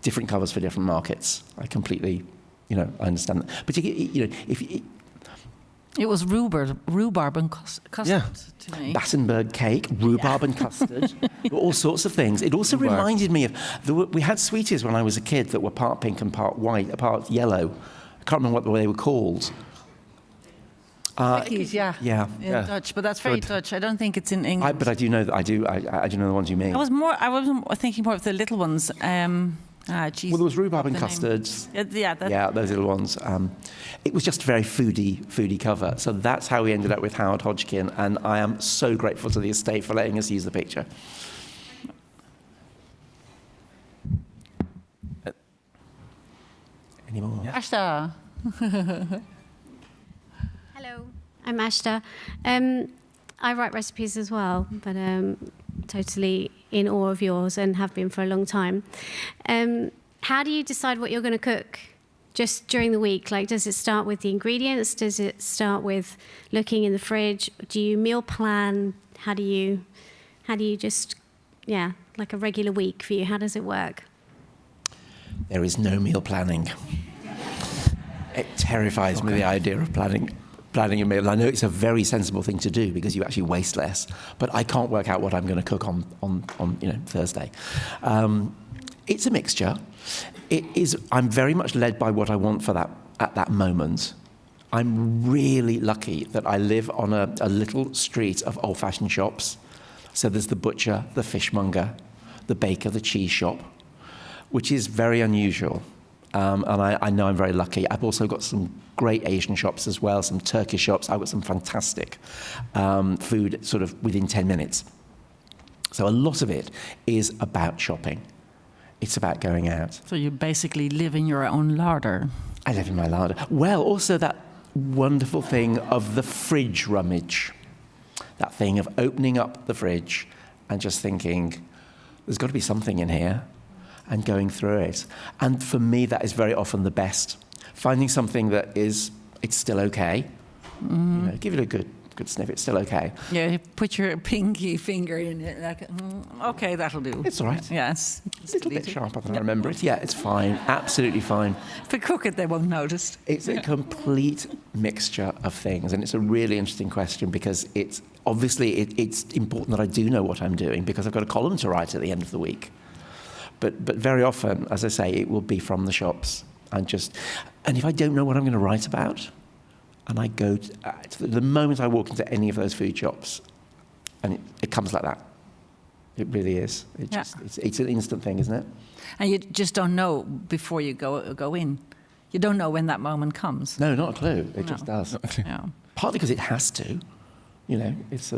different covers for different markets. I completely, I understand that. But it was rhubarb and custard to me. Battenberg cake, rhubarb and custard, all sorts of things. It also reminded me of we had sweeties when I was a kid that were part pink and part white, part yellow. I can't remember what they were called. Cookies, yeah. In Dutch, but that's very Good. Dutch. I don't think it's in English. But I do know that I do know the ones you mean. I was thinking more of the little ones. Geez, well, there was rhubarb and custards. Yeah, those little ones. It was just a very foodie cover. So that's how we ended up with Howard Hodgkin, and I am so grateful to the estate for letting us use the picture. Any more? Ashta. Hello, I'm Ashta. I write recipes as well, but totally in awe of yours and have been for a long time. How do you decide what you're going to cook just during the week? Like, does it start with the ingredients? Does it start with looking in the fridge? Do you meal plan? How do you just, like a regular week for you? How does it work? There is no meal planning. It terrifies me, the idea of planning a meal. I know it's a very sensible thing to do because you actually waste less, but I can't work out what I'm going to cook on Thursday. It's a mixture. I'm very much led by what I want for that at that moment. I'm really lucky that I live on a little street of old-fashioned shops. So there's the butcher, the fishmonger, the baker, the cheese shop, which is very unusual. And I know I'm very lucky. I've also got some great Asian shops as well, some Turkish shops. I've got some fantastic food sort of within 10 minutes. So a lot of it is about shopping. It's about going out. So you basically live in your own larder. I live in my larder. Well, also that wonderful thing of the fridge rummage. That thing of opening up the fridge and just thinking, there's got to be something in here, and going through it. And for me, that is very often the best. Finding something that it's still okay. Mm-hmm. Give it a good sniff, it's still okay. Yeah, you put your pinky finger in it, like, okay, that'll do. It's all right. Yeah, it's a little bit sharper than I remember it. Yeah, it's fine, absolutely fine. If they cook it, they won't notice. It's a complete mixture of things, and it's a really interesting question because it's important that I do know what I'm doing because I've got a column to write at the end of the week. But very often, as I say, it will be from the shops. And if I don't know what I'm going to write about, and I go to the moment I walk into any of those food shops, and it comes like that. It really is. It's an instant thing, isn't it? And you just don't know before you go in. You don't know when that moment comes. No, not a clue. It just does. Yeah. Partly because it has to. It's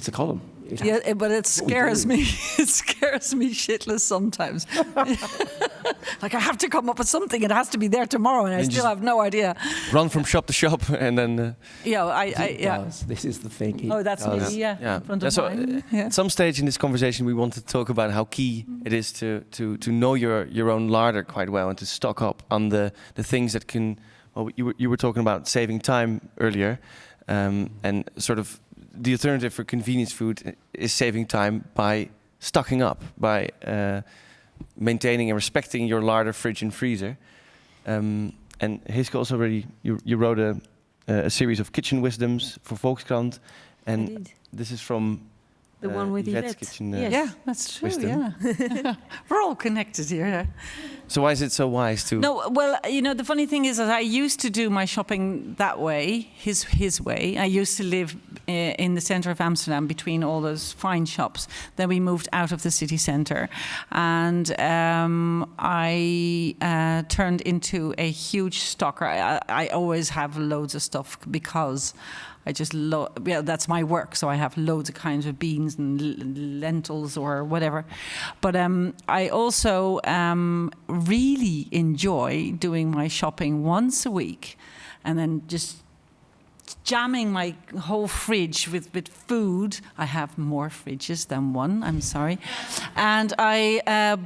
a column. Yeah, but it scares me. It scares me shitless sometimes. Like I have to come up with something. It has to be there tomorrow, and I still have no idea. Run from shop to shop, and then. This is the thing. That's me. Yeah. At some stage in this conversation, we want to talk about how key it is to know your own larder quite well and to stock up on the things that can. Well, you were talking about saving time earlier. And sort of the alternative for convenience food is saving time by stocking up, by maintaining and respecting your larder, fridge and freezer. And Hiske also already, you wrote a series of kitchen wisdoms for Volkskrant. And this is from the one with Yvette's Yvette. kitchen. Yeah, that's true. Wisdom. Yeah, we're all connected here. Yeah. So why is it so wise to? No, well, the funny thing is that I used to do my shopping that way, his way. I used to live in the center of Amsterdam between all those fine shops. Then we moved out of the city center, and I turned into a huge stocker. I always have loads of stuff because I just that's my work, so I have loads of kinds of beans and lentils or whatever. But I also really enjoy doing my shopping once a week, and then just jamming my whole fridge with food. I have more fridges than one, I'm sorry. And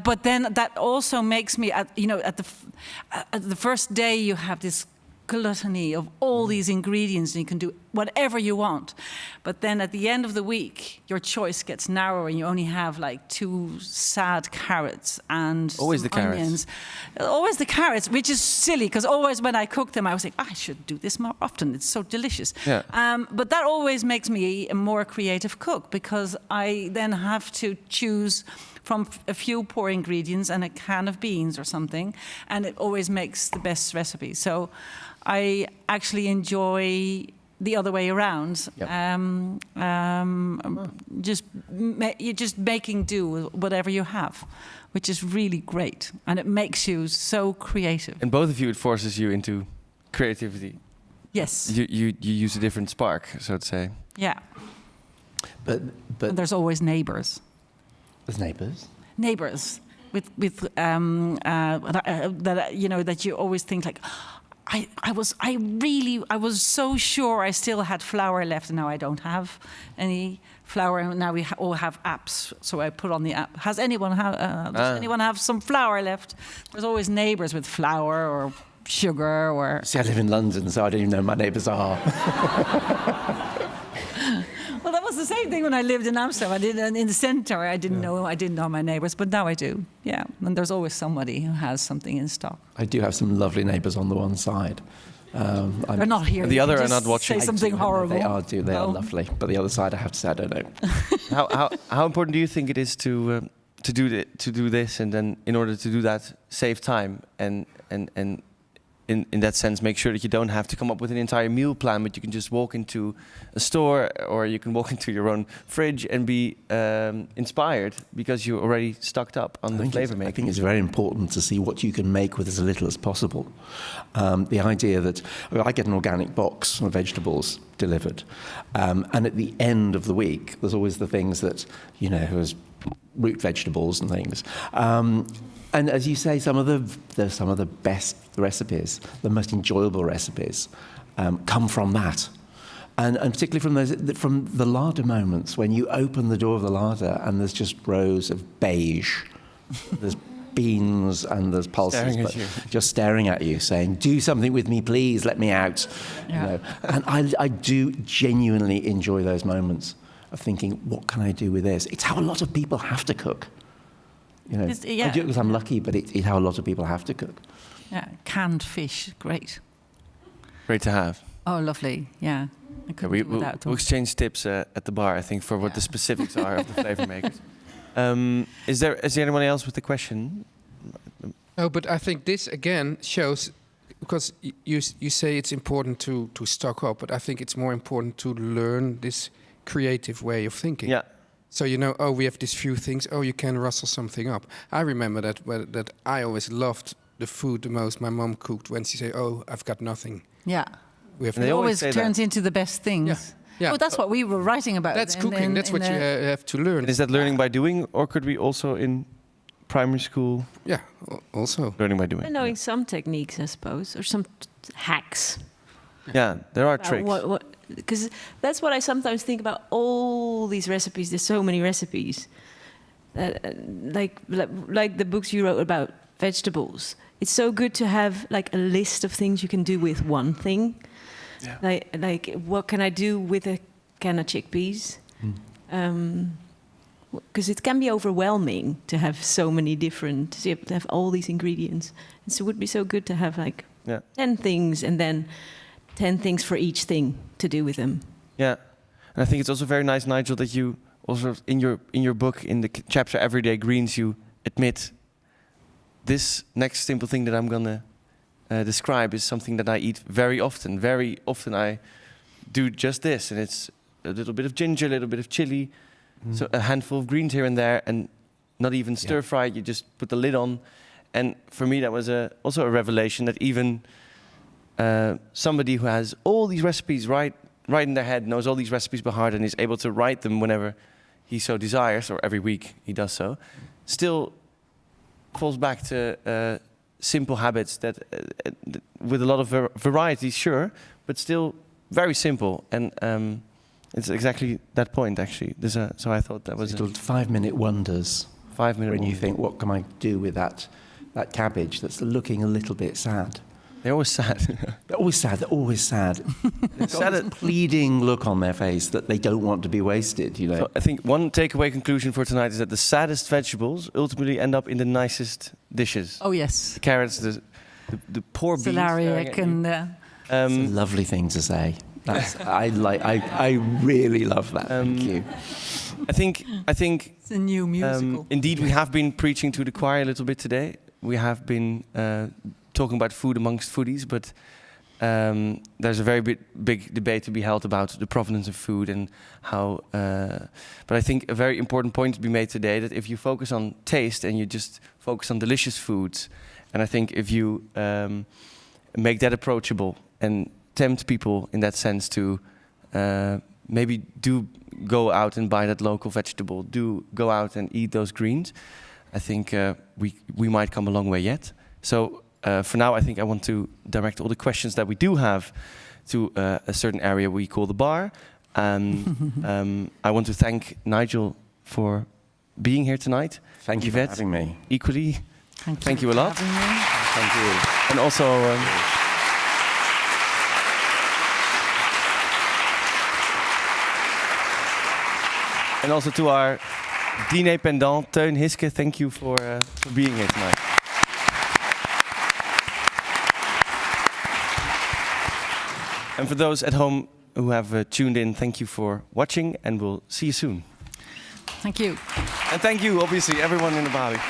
but then that also makes me, at the first day you have this gluttony of all these ingredients and you can do whatever you want. But then at the end of the week, your choice gets narrower and you only have like 2 sad carrots and always some the carrots. onions. Always the carrots, which is silly because always when I cook them, I was like, I should do this more often. It's so delicious. Yeah. But that always makes me a more creative cook because I then have to choose from a few poor ingredients and a can of beans or something, and it always makes the best recipe. So I actually enjoy the other way around. Yep. You're just making do with whatever you have, which is really great, and it makes you so creative. And both of you, it forces you into creativity. Yes. You use a different spark, so to say. Yeah. But And there's always neighbors. there's neighbours. Neighbors with that you always think like, I was so sure I still had flour left, and now I don't have any flour. And now we all have apps, so I put on the app. Does anyone have some flour left? There's always neighbors with flour or sugar or. See, I live in London, so I don't even know who my neighbours are. Well, that was the same thing when I lived in Amsterdam. I did in the center. I didn't know my neighbors, but now I do. Yeah, and there's always somebody who has something in stock. I do have some lovely neighbours on the one side. They're not here. The other are Just not watching. Say something horrible. They are lovely. But the other side, I have to say, I don't know. How important do you think it is to do this, and then in order to do that, save time and in that sense, make sure that you don't have to come up with an entire meal plan, but you can just walk into a store or you can walk into your own fridge and be inspired because you're already stocked up on the flavor making. I think it's very important to see what you can make with as little as possible. The idea that I get an organic box of vegetables delivered, and at the end of the week, there's always the things that, there's root vegetables and things. And as you say, some of the best recipes, the most enjoyable recipes, come from that, and particularly from the larder moments when you open the door of the larder and there's just rows of beige, there's beans and there's pulses, just staring at you, saying, "Do something with me, please. Let me out." Yeah. And I do genuinely enjoy those moments of thinking, "What can I do with this?" It's how a lot of people have to cook. I do it because I'm lucky, but it's how a lot of people have to cook. Yeah, canned fish, great. Great to have. Oh, lovely. Yeah, I couldn't do without them. We'll exchange tips at the bar, I think, for what the specifics are of the flavor makers. Is there anyone else with a question? No, but I think this again shows, because you say it's important to stock up, but I think it's more important to learn this creative way of thinking. Yeah. So we have these few things. Oh, you can rustle something up. I remember that I always loved the food the most my mom cooked when she said, "Oh, I've got nothing." Yeah. They always turns into the best things. Yeah. Oh, that's what we were writing about. That's cooking. That's what you have to learn. And is that learning by doing, or could we also in primary school? Yeah, also learning by doing. And knowing some techniques, I suppose, or some hacks. Yeah, there are tricks. Because that's what I sometimes think about all these recipes. There's so many recipes. Like the books you wrote about vegetables. It's so good to have like a list of things you can do with one thing. Yeah. Like what can I do with a can of chickpeas? Because it can be overwhelming to have so many different, to have all these ingredients. And so it would be so good to have like 10 things and then 10 things for each thing to do with them. Yeah, and I think it's also very nice, Nigel, that you also in your book, in the chapter Everyday Greens, you admit this next simple thing that I'm gonna describe is something that I eat very often. Very often I do just this, and it's a little bit of ginger, a little bit of chili, so a handful of greens here and there, and not even stir fry. You just put the lid on, and for me that was also a revelation that even somebody who has all these recipes right in their head, knows all these recipes by heart, and is able to write them whenever he so desires, or every week he does so, still falls back to simple habits that with a lot of variety, sure, but still very simple. And it's exactly that point, actually. So I thought that was little 5-minute wonders. 5-minute when you wonders. think, what can I do with that cabbage that's looking a little bit sad? They're always sad. They're always sad. They're always sad. They've got this pleading look on their face that they don't want to be wasted, you know. So I think one takeaway conclusion for tonight is that the saddest vegetables ultimately end up in the nicest dishes. Oh, yes. The carrots, the poor beans. Celeriac and... It's a lovely thing to say. I really love that. Thank you. I think it's a new musical. Indeed, we have been preaching to the choir a little bit today. We have been talking about food amongst foodies, but there's a very big debate to be held about the provenance of food and how. But I think a very important point to be made today, that if you focus on taste and you just focus on delicious foods, and I think if you make that approachable and tempt people in that sense to maybe do go out and buy that local vegetable, do go out and eat those greens, I think we might come a long way yet. So for now, I think I want to direct all the questions that we do have to a certain area we call the bar. I want to thank Nigel for being here tonight. Thank you Yvette, for having me. Equally, thank you a lot. Thank you. And also... and also to our diner pendant, Teun Hiske, thank you for being here tonight. And for those at home who have tuned in, thank you for watching, and we'll see you soon. Thank you. And thank you, obviously, everyone in the Balie.